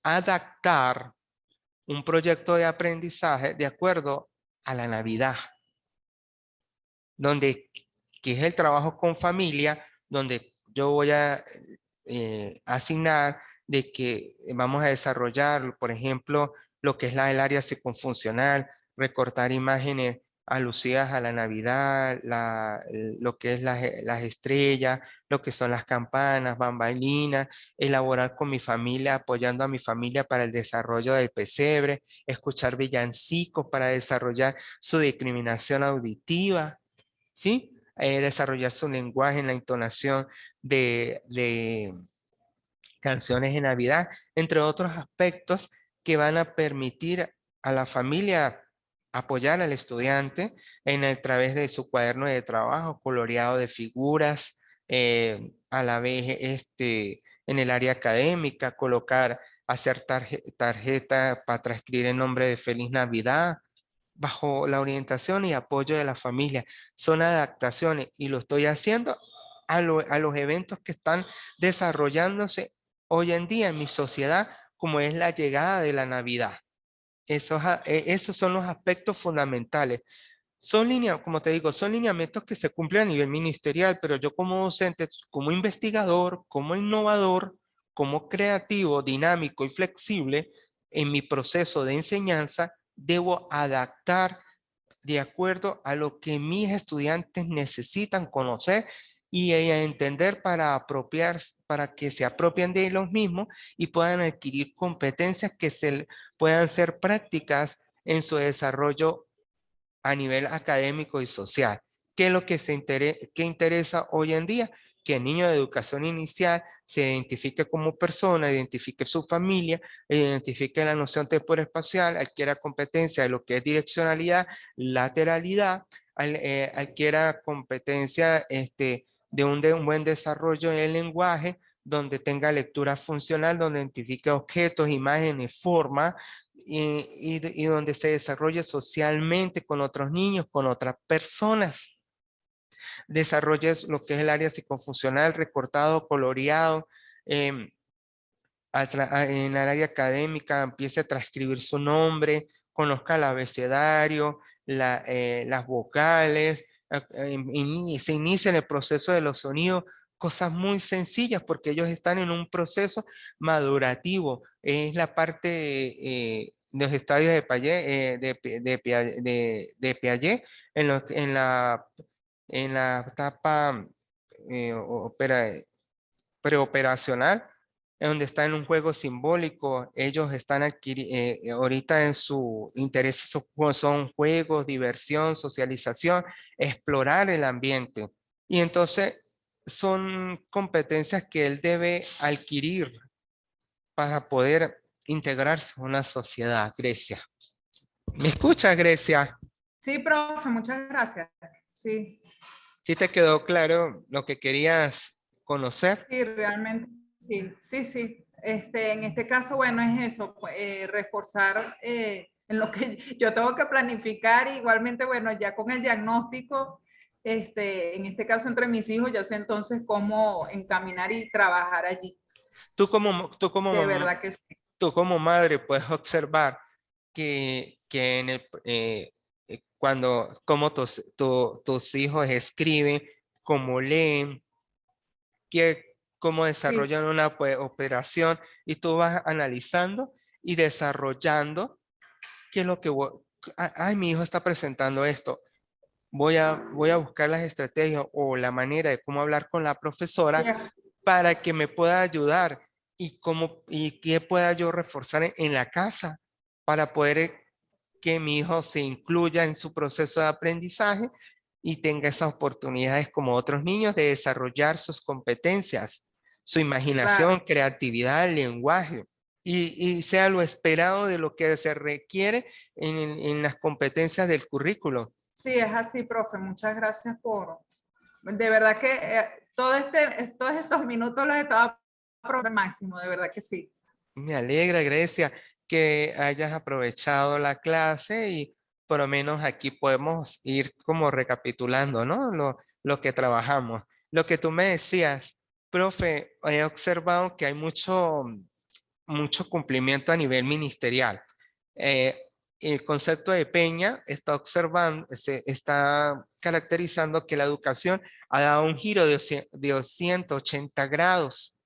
adaptar un proyecto de aprendizaje de acuerdo a la Navidad, donde, que es el trabajo con familia, donde yo voy a asignar de que vamos a desarrollar, por ejemplo, lo que es el área psicofuncional, recortar imágenes alusivas a la Navidad, lo que es las estrellas, lo que son las campanas, bambalinas, elaborar con mi familia, apoyando a mi familia para el desarrollo del pesebre, escuchar villancicos para desarrollar su discriminación auditiva, ¿sí? Desarrollar su lenguaje en la entonación de canciones de Navidad, entre otros aspectos que van a permitir a la familia apoyar al estudiante a través de su cuaderno de trabajo coloreado de figuras, a la vez en el área académica, colocar, hacer tarjeta para transcribir el nombre de Feliz Navidad, bajo la orientación y apoyo de la familia. Son adaptaciones y lo estoy haciendo a los eventos que están desarrollándose hoy en día en mi sociedad, como es la llegada de la Navidad. Esos son los aspectos fundamentales. Son líneas, como te digo, son lineamientos que se cumplen a nivel ministerial, pero yo como docente, como investigador, como innovador, como creativo, dinámico y flexible, en mi proceso de enseñanza, debo adaptar de acuerdo a lo que mis estudiantes necesitan conocer y a entender para para que se apropien de los mismos y puedan adquirir competencias que puedan ser prácticas en su desarrollo a nivel académico y social. ¿Qué es lo que que interesa hoy en día? Que el niño de educación inicial se identifique como persona, identifique su familia, identifique la noción temporoespacial, adquiera competencia de lo que es direccionalidad, lateralidad, adquiera competencia de un buen desarrollo en el lenguaje, donde tenga lectura funcional, donde identifique objetos, imágenes, formas, y donde se desarrolle socialmente con otros niños, con otras personas. Desarrolles lo que es el área psicofuncional, recortado, coloreado, en el área académica, empiece a transcribir su nombre, conozca el abecedario, las vocales, se inicia en el proceso de los sonidos, cosas muy sencillas porque ellos están en un proceso madurativo. Es la parte de los estadios de Piaget, de Piaget en la etapa preoperacional, en donde está en un juego simbólico. Ellos están ahorita en su interés son juegos, diversión, socialización, explorar el ambiente. Y entonces son competencias que él debe adquirir para poder integrarse en una sociedad. Grecia. ¿Me escuchas, Grecia? Sí, profe, muchas gracias. Sí, ¿Sí te quedó claro lo que querías conocer? sí, realmente, sí, sí, sí. En este caso, bueno, es eso, reforzar en lo que yo tengo que planificar, igualmente, bueno, ya con el diagnóstico, en este caso entre mis hijos, ya sé entonces cómo encaminar y trabajar allí. De verdad que sí. Tú como madre puedes observar que cómo tus hijos escriben, cómo leen, cómo Sí, desarrollan una operación, y tú vas analizando y desarrollando qué es lo que ay, mi hijo está presentando esto. Voy a buscar las estrategias o la manera de cómo hablar con la profesora yes. para que me pueda ayudar y qué pueda yo reforzar en la casa para poder que mi hijo se incluya en su proceso de aprendizaje y tenga esas oportunidades como otros niños de desarrollar sus competencias, su imaginación, Claro. creatividad, lenguaje, y sea lo esperado de lo que se requiere en las competencias del currículo. Sí, es así, profe. Muchas gracias por... De verdad que todos estos minutos los estaba aprovechar al máximo, de verdad que sí. Me alegra, Grecia, que hayas aprovechado la clase y por lo menos aquí podemos ir como recapitulando, ¿no? Lo que trabajamos. Lo que tú me decías, profe, he observado que hay mucho cumplimiento a nivel ministerial. Eh, el concepto de Peña está observando, se está caracterizando que la educación ha dado un giro de 180 grados,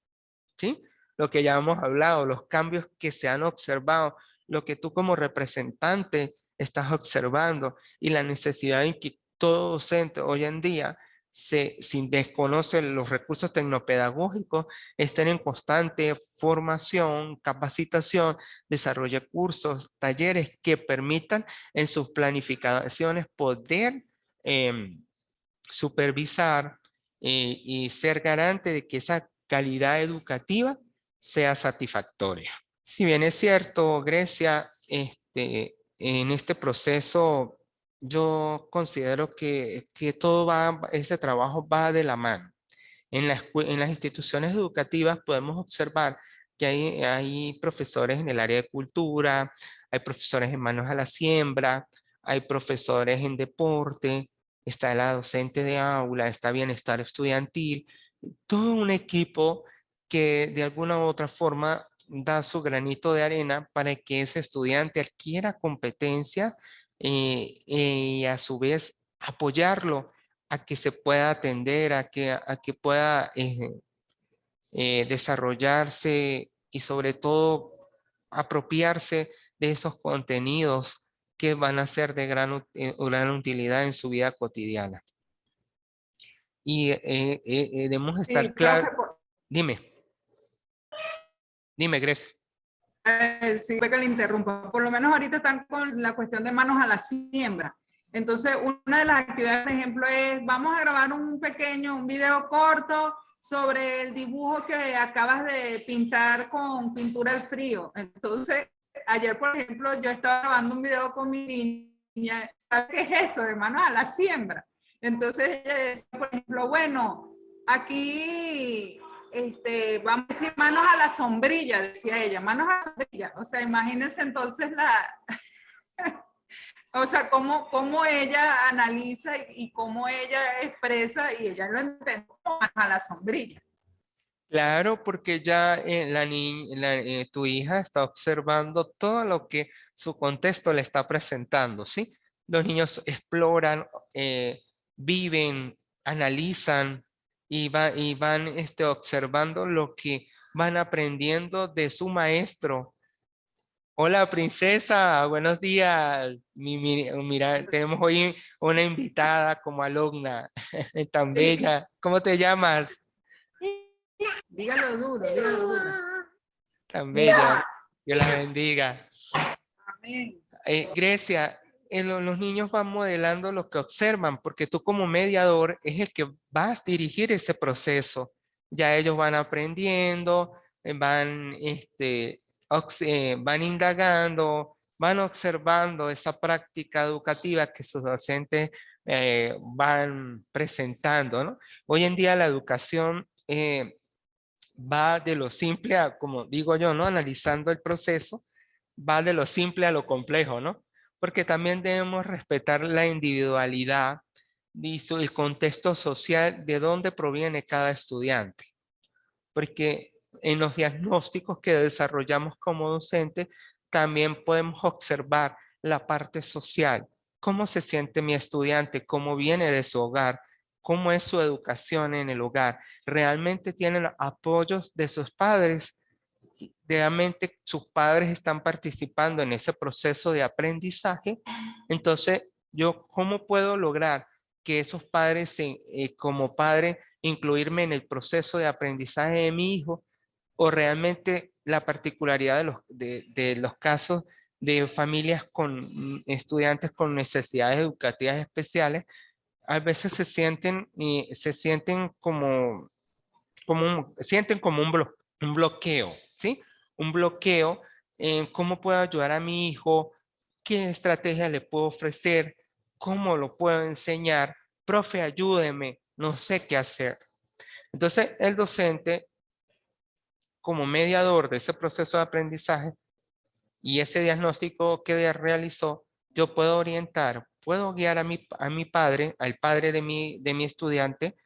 ¿sí? Lo que ya hemos hablado, los cambios que se han observado, lo que tú como representante estás observando y la necesidad de que todo docente hoy en día, sin desconocer los recursos tecnopedagógicos, estén en constante formación, capacitación, desarrolle cursos, talleres que permitan en sus planificaciones poder supervisar y ser garante de que esa calidad educativa sea satisfactoria. Si bien es cierto, Grecia, en este proceso yo considero que todo va, ese trabajo va de la mano. En las instituciones educativas podemos observar que hay profesores en el área de cultura, hay profesores en manos a la siembra, hay profesores en deporte, está la docente de aula, está bienestar estudiantil, todo un equipo que de alguna u otra forma da su granito de arena para que ese estudiante adquiera competencias y a su vez apoyarlo a que se pueda atender, a que pueda desarrollarse y sobre todo apropiarse de esos contenidos que van a ser de gran utilidad en su vida cotidiana. Y debemos Sí, estar profe, claros. Dime, Grecia. Sí, que le interrumpa. Por lo menos ahorita están con la cuestión de manos a la siembra. Entonces, una de las actividades, por ejemplo, es vamos a grabar un video corto sobre el dibujo que acabas de pintar con pintura al frío. Entonces, ayer, por ejemplo, yo estaba grabando un video con mi niña. ¿Sabes qué es eso? De manos a la siembra. Entonces, ella decía, por ejemplo, bueno, aquí vamos a decir manos a la sombrilla, decía ella, manos a la sombrilla. O sea, imagínense entonces o sea, cómo ella analiza y cómo ella expresa y ella lo entiende como manos a la sombrilla. Claro, porque ya tu hija está observando todo lo que su contexto le está presentando, ¿sí? Los niños exploran, viven, analizan y van observando lo que van aprendiendo de su maestro. Hola, princesa, buenos días. Mira, tenemos hoy una invitada como alumna tan bella. ¿Cómo te llamas? Dígalo duro, dígalo duro. Tan bella. Dios la bendiga. Amén. Grecia, los niños van modelando lo que observan, porque tú como mediador es el que vas a dirigir ese proceso. Ya ellos van aprendiendo, van indagando, van observando esa práctica educativa que sus docentes van presentando, ¿no? Hoy en día la educación va de lo simple a, como digo yo, ¿no? Analizando el proceso, va de lo simple a lo complejo, ¿no? Porque también debemos respetar la individualidad y el contexto social de dónde proviene cada estudiante. Porque en los diagnósticos que desarrollamos como docentes, también podemos observar la parte social. ¿Cómo se siente mi estudiante? ¿Cómo viene de su hogar? ¿Cómo es su educación en el hogar? ¿Realmente tienen apoyos de sus padres? ¿Realmente sus padres están participando en ese proceso de aprendizaje? Entonces, ¿cómo puedo lograr que esos padres, como padre, incluirme en el proceso de aprendizaje de mi hijo? ¿O realmente la particularidad de los casos de familias con estudiantes con necesidades educativas especiales, a veces sienten como un bloqueo, ¿sí? Un bloqueo en cómo puedo ayudar a mi hijo, qué estrategia le puedo ofrecer, cómo lo puedo enseñar, profe, ayúdeme, no sé qué hacer. Entonces, el docente como mediador de ese proceso de aprendizaje y ese diagnóstico que realizó, yo puedo orientar, puedo guiar a mi padre, al padre de mi estudiante,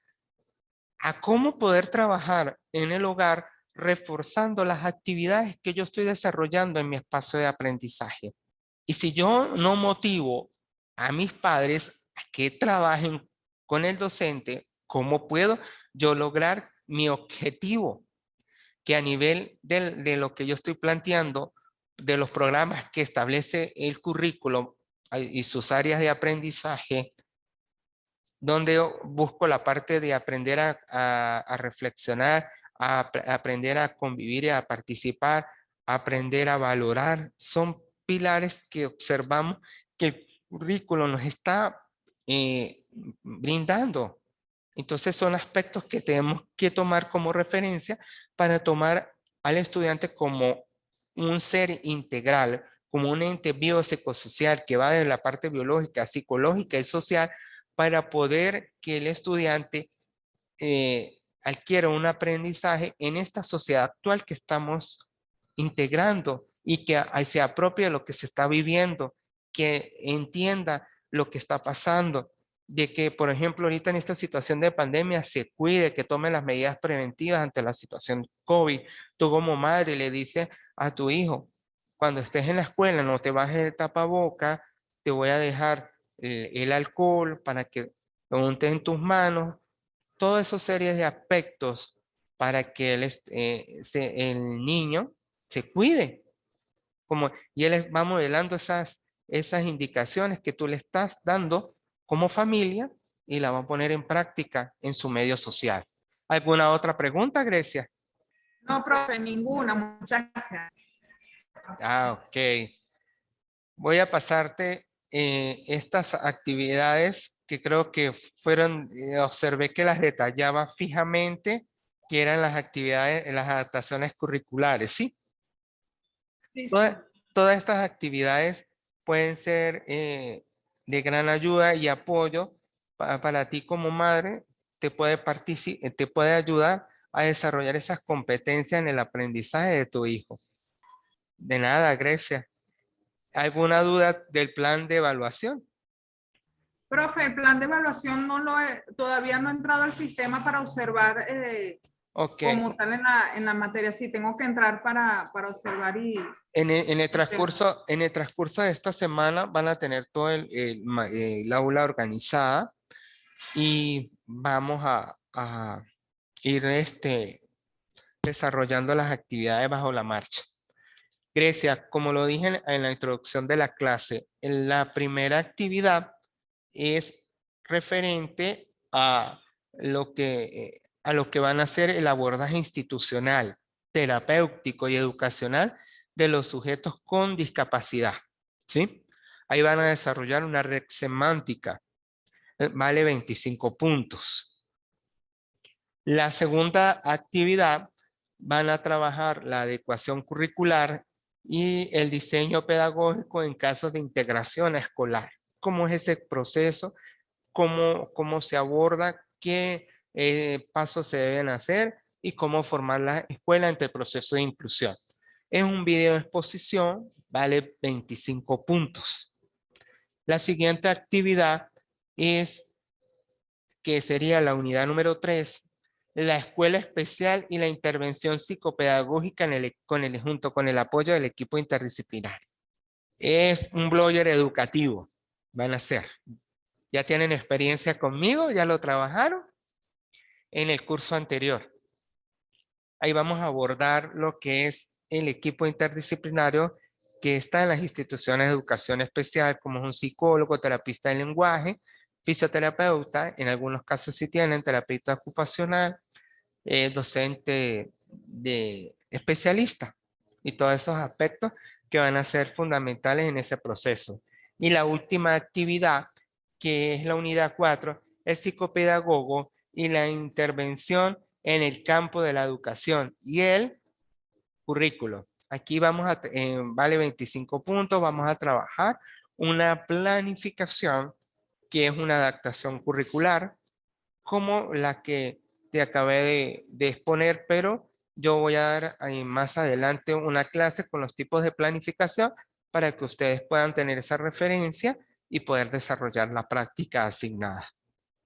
a cómo poder trabajar en el hogar reforzando las actividades que yo estoy desarrollando en mi espacio de aprendizaje. Y si yo no motivo a mis padres a que trabajen con el docente, ¿cómo puedo yo lograr mi objetivo? Que a nivel de lo que yo estoy planteando, de los programas que establece el currículo y sus áreas de aprendizaje, donde yo busco la parte de aprender a reflexionar, aprender a convivir y a participar, aprender a valorar, son pilares que observamos que el currículo nos está brindando. Entonces son aspectos que tenemos que tomar como referencia para tomar al estudiante como un ser integral, como un ente biopsicosocial que va de la parte biológica, psicológica y social, para poder que el estudiante adquiera un aprendizaje en esta sociedad actual que estamos integrando y que se apropie de lo que se está viviendo, que entienda lo que está pasando, de que, por ejemplo, ahorita en esta situación de pandemia se cuide, que tome las medidas preventivas ante la situación COVID. Tú como madre le dices a tu hijo, cuando estés en la escuela no te bajes el tapaboca, te voy a dejar el alcohol para que lo untes en tus manos, todas esas series de aspectos para que el niño se cuide. Y él va modelando esas indicaciones que tú le estás dando como familia y la va a poner en práctica en su medio social. ¿Alguna otra pregunta, Grecia? No, profe, ninguna. Muchas gracias. Ok. Voy a pasarte estas actividades que creo que fueron, observé que las detallaba fijamente, que eran las actividades, las adaptaciones curriculares, ¿sí? Sí, sí. Todas estas actividades pueden ser de gran ayuda y apoyo para ti como madre, te puede ayudar a desarrollar esas competencias en el aprendizaje de tu hijo. De nada, Grecia. ¿Alguna duda del plan de evaluación? Profe, el plan de evaluación todavía no he entrado al sistema para observar Ok. como tal en la materia. Sí, tengo que entrar para observar y... En el transcurso de esta semana van a tener todo el aula organizada y vamos a ir desarrollando las actividades bajo la marcha. Grecia, como lo dije en la introducción de la clase, la primera actividad es referente a lo que van a ser el abordaje institucional, terapéutico y educacional de los sujetos con discapacidad, ¿sí? Ahí van a desarrollar una red semántica, vale 25 puntos. La segunda actividad van a trabajar la adecuación curricular y el diseño pedagógico en casos de integración escolar. ¿Cómo es ese proceso? ¿Cómo se aborda? ¿Qué pasos se deben hacer? Y cómo formar la escuela ante el proceso de inclusión. Es un video de exposición, vale 25 puntos. La siguiente actividad es, que sería la unidad número 3, la escuela especial y la intervención psicopedagógica junto con el apoyo del equipo interdisciplinario. Es un blogger educativo, van a ser. Ya tienen experiencia conmigo, ya lo trabajaron en el curso anterior. Ahí vamos a abordar lo que es el equipo interdisciplinario que está en las instituciones de educación especial, como es un psicólogo, terapista de lenguaje, fisioterapeuta, en algunos casos sí tienen terapeuta ocupacional, docente de especialista y todos esos aspectos que van a ser fundamentales en ese proceso. Y la última actividad, que es la unidad 4, es psicopedagogo y la intervención en el campo de la educación y el currículo. Aquí vale 25 puntos, vamos a trabajar una planificación que es una adaptación curricular como la que te acabé de exponer, pero yo voy a dar ahí más adelante una clase con los tipos de planificación para que ustedes puedan tener esa referencia y poder desarrollar la práctica asignada.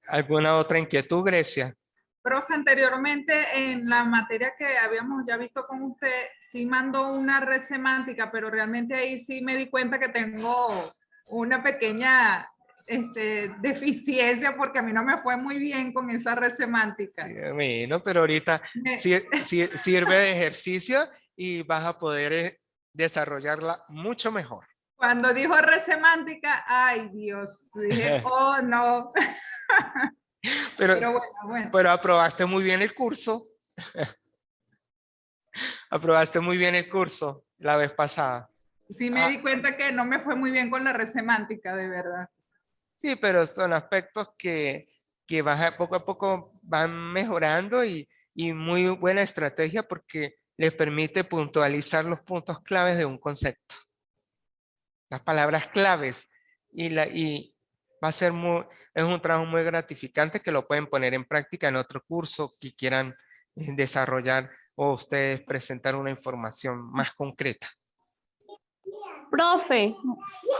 ¿Alguna otra inquietud, Grecia? Profe, anteriormente en la materia que habíamos ya visto con usted, sí mandó una red semántica, pero realmente ahí sí me di cuenta que tengo una pequeña deficiencia porque a mí no me fue muy bien con esa red semántica. Bueno, pero ahorita sirve de ejercicio y vas a poder desarrollarla mucho mejor. Cuando dijo red semántica, ay Dios, dije, oh no. Pero bueno. Pero aprobaste muy bien el curso. Aprobaste muy bien el curso la vez pasada. Sí me di cuenta que no me fue muy bien con la red semántica, de verdad. Sí, pero son aspectos que poco a poco van mejorando y muy buena estrategia porque les permite puntualizar los puntos claves de un concepto. Las palabras claves y va a ser es un trabajo muy gratificante que lo pueden poner en práctica en otro curso que quieran desarrollar o ustedes presentar una información más concreta. Profe,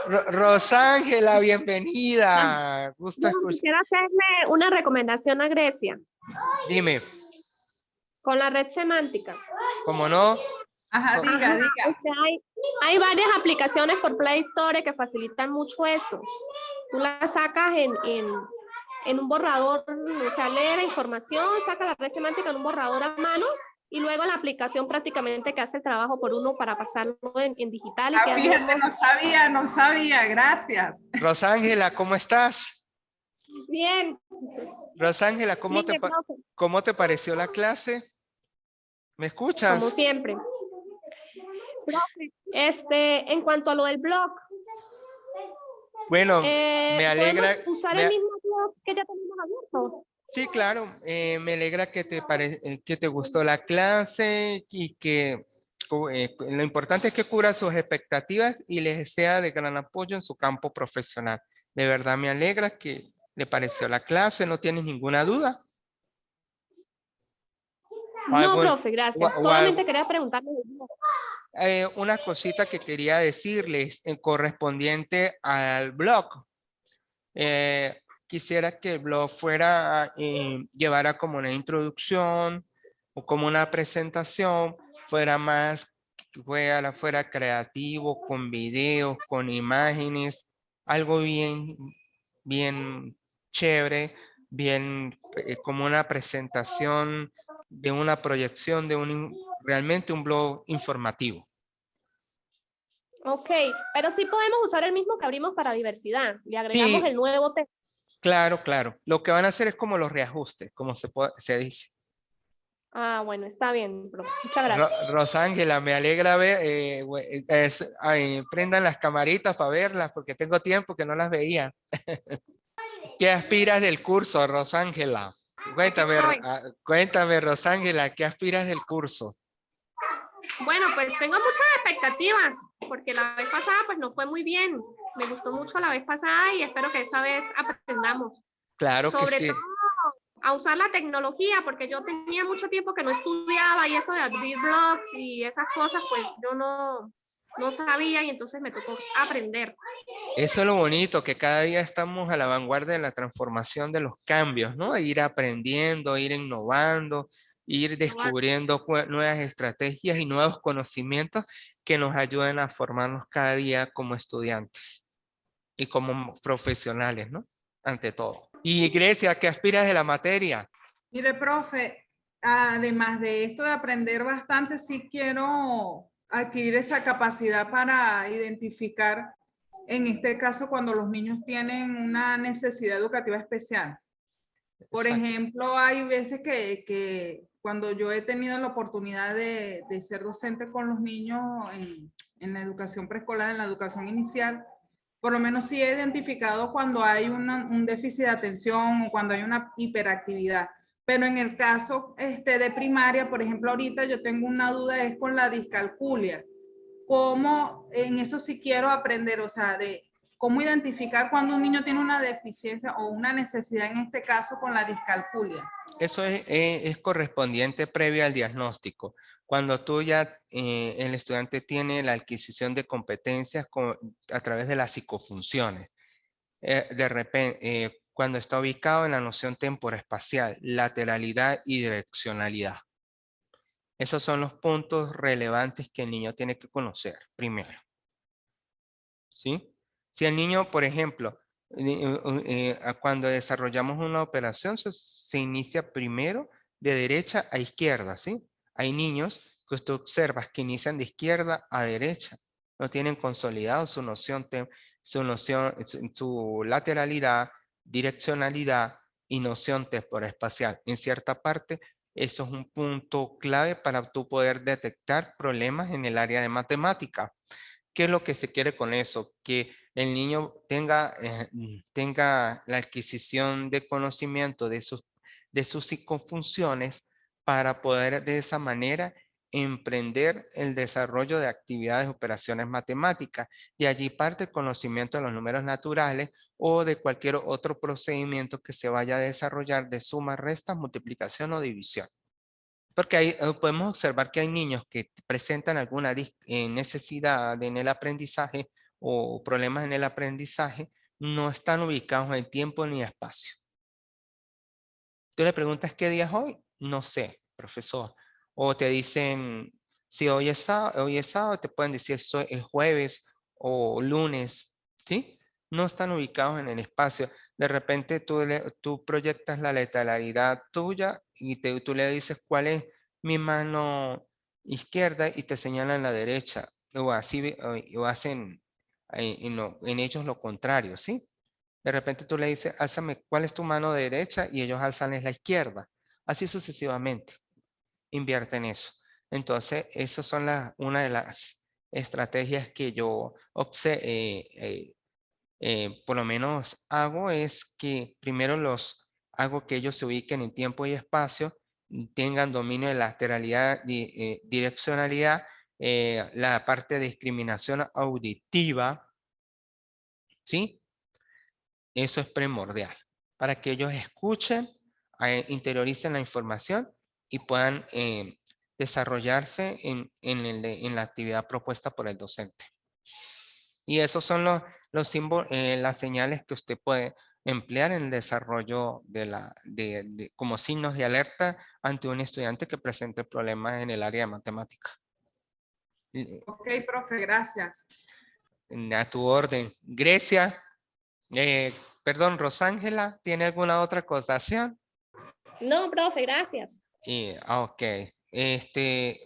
Rosángela, bienvenida. Gusto escuchar. quisiera hacerle una recomendación a Grecia Dime, con la red semántica. ¿cómo no? Ajá, diga. Hay varias aplicaciones por Play Store que facilitan mucho eso. Tú la sacas en un borrador, o sea, lee la información, saca la red semántica en un borrador a mano y luego la aplicación prácticamente que hace el trabajo por uno para pasarlo en digital. Y fíjate, no sabía, gracias. Rosángela, ¿cómo estás? Bien. Rosángela, ¿cómo te pareció la clase? ¿Me escuchas? Como siempre. Profe, en cuanto a lo del blog. Bueno, me alegra. ¿Podemos usar el mismo blog que ya tenemos abierto? Sí, claro. Me alegra que te gustó la clase y que lo importante es que cubra sus expectativas y les sea de gran apoyo en su campo profesional. De verdad me alegra que le pareció la clase, ¿no tienes ninguna duda? No, profe, gracias. Solamente quería preguntarle. Una cosita que quería decirles correspondiente al blog. Quisiera que el blog llevara como una introducción o como una presentación, fuera creativo, con videos, con imágenes, algo bien chévere, como una presentación de una proyección realmente un blog informativo. Ok, pero sí podemos usar el mismo que abrimos para diversidad. Le agregamos el nuevo texto. Claro. Lo que van a hacer es como los reajustes, como se dice. Ah, bueno, está bien, profe. Muchas gracias. Rosángela, me alegra ver, prendan las camaritas para verlas porque tengo tiempo que no las veía. ¿Qué aspiras del curso, Rosángela? Cuéntame, Rosángela, ¿qué aspiras del curso? Bueno, pues tengo muchas expectativas, porque la vez pasada pues no fue muy bien. Me gustó mucho la vez pasada y espero que esta vez aprendamos. Claro que sí. Sobre todo a usar la tecnología, porque yo tenía mucho tiempo que no estudiaba y eso de abrir blogs y esas cosas, pues yo no sabía y entonces me tocó aprender. Eso es lo bonito, que cada día estamos a la vanguardia de la transformación de los cambios, ¿no? Ir aprendiendo, ir innovando, ir descubriendo nuevas estrategias y nuevos conocimientos que nos ayuden a formarnos cada día como estudiantes y como profesionales, ¿no? Ante todo. Y Grecia, ¿qué aspiras de la materia? Mire, profe, además de esto de aprender bastante, sí quiero adquirir esa capacidad para identificar, en este caso, cuando los niños tienen una necesidad educativa especial. Por ejemplo, hay veces que cuando yo he tenido la oportunidad de ser docente con los niños en la educación preescolar, en la educación inicial, por lo menos sí he identificado cuando hay un déficit de atención o cuando hay una hiperactividad. Pero en el caso de primaria, por ejemplo, ahorita yo tengo una duda, es con la discalculia. ¿Cómo en eso sí quiero aprender? O sea, de cómo identificar cuando un niño tiene una deficiencia o una necesidad, en este caso con la discalculia. Eso es correspondiente previo al diagnóstico. Cuando tú ya, el estudiante tiene la adquisición de competencias a través de las psicofunciones. De repente, cuando está ubicado en la noción temporoespacial, lateralidad y direccionalidad. Esos son los puntos relevantes que el niño tiene que conocer primero. ¿Sí? Si el niño, por ejemplo, cuando desarrollamos una operación, se inicia primero de derecha a izquierda, ¿sí? Hay niños que usted observa que inician de izquierda a derecha. No tienen consolidado su su lateralidad, direccionalidad y noción temporoespacial. En cierta parte, eso es un punto clave para tú poder detectar problemas en el área de matemática. ¿Qué es lo que se quiere con eso? Que el niño tenga la adquisición de conocimiento de sus psicofunciones para poder de esa manera emprender el desarrollo de actividades de operaciones matemáticas. Y allí parte el conocimiento de los números naturales o de cualquier otro procedimiento que se vaya a desarrollar de suma, resta, multiplicación o división. Porque ahí podemos observar que hay niños que presentan alguna necesidad en el aprendizaje o problemas en el aprendizaje, no están ubicados en tiempo ni espacio. Tú le preguntas qué día es hoy, no sé, profesor. O te dicen, si hoy es sábado, te pueden decir es jueves o lunes, ¿sí? No están ubicados en el espacio. De repente tú proyectas la lateralidad tuya y tú le dices cuál es mi mano izquierda y te señalan la derecha. O así, o hacen en ellos lo contrario, ¿sí? De repente tú le dices, álzame, ¿cuál es tu mano derecha? Y ellos alzan es la izquierda. Así sucesivamente. Invierten eso. Entonces, esas son una de las estrategias que yo por lo menos hago, es que primero los hago que ellos se ubiquen en tiempo y espacio, tengan dominio de lateralidad, direccionalidad, la parte de discriminación auditiva, ¿sí? Eso es primordial para que ellos escuchen, interioricen la información y puedan desarrollarse en la actividad propuesta por el docente. Y esos son los símbolos, las señales que usted puede emplear en el desarrollo como signos de alerta ante un estudiante que presente problemas en el área de matemática. Ok, profe, gracias. A tu orden. Grecia. Perdón, Rosángela, ¿tiene alguna otra acotación? No, profe, gracias. Ok.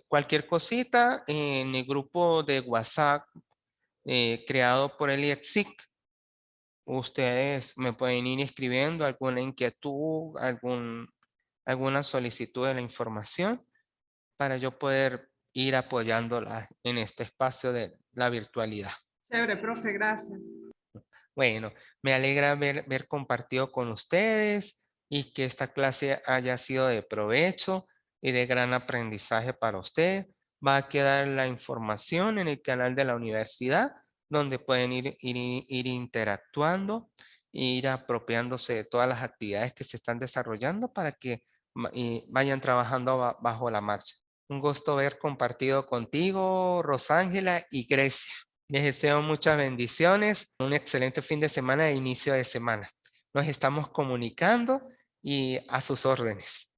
Cualquier cosita en el grupo de WhatsApp creado por el IEXIC, ustedes me pueden ir escribiendo alguna inquietud, alguna solicitud de la información para yo poder ir apoyándola en este espacio de la virtualidad. Chévere, profe, gracias. Bueno, me alegra haber compartido con ustedes y que esta clase haya sido de provecho y de gran aprendizaje para usted. Va a quedar la información en el canal de la universidad, donde pueden ir interactuando e ir apropiándose de todas las actividades que se están desarrollando para que vayan trabajando bajo la marcha. Un gusto haber compartido contigo, Rosángela y Grecia. Les deseo muchas bendiciones, un excelente fin de semana e inicio de semana. Nos estamos comunicando y a sus órdenes.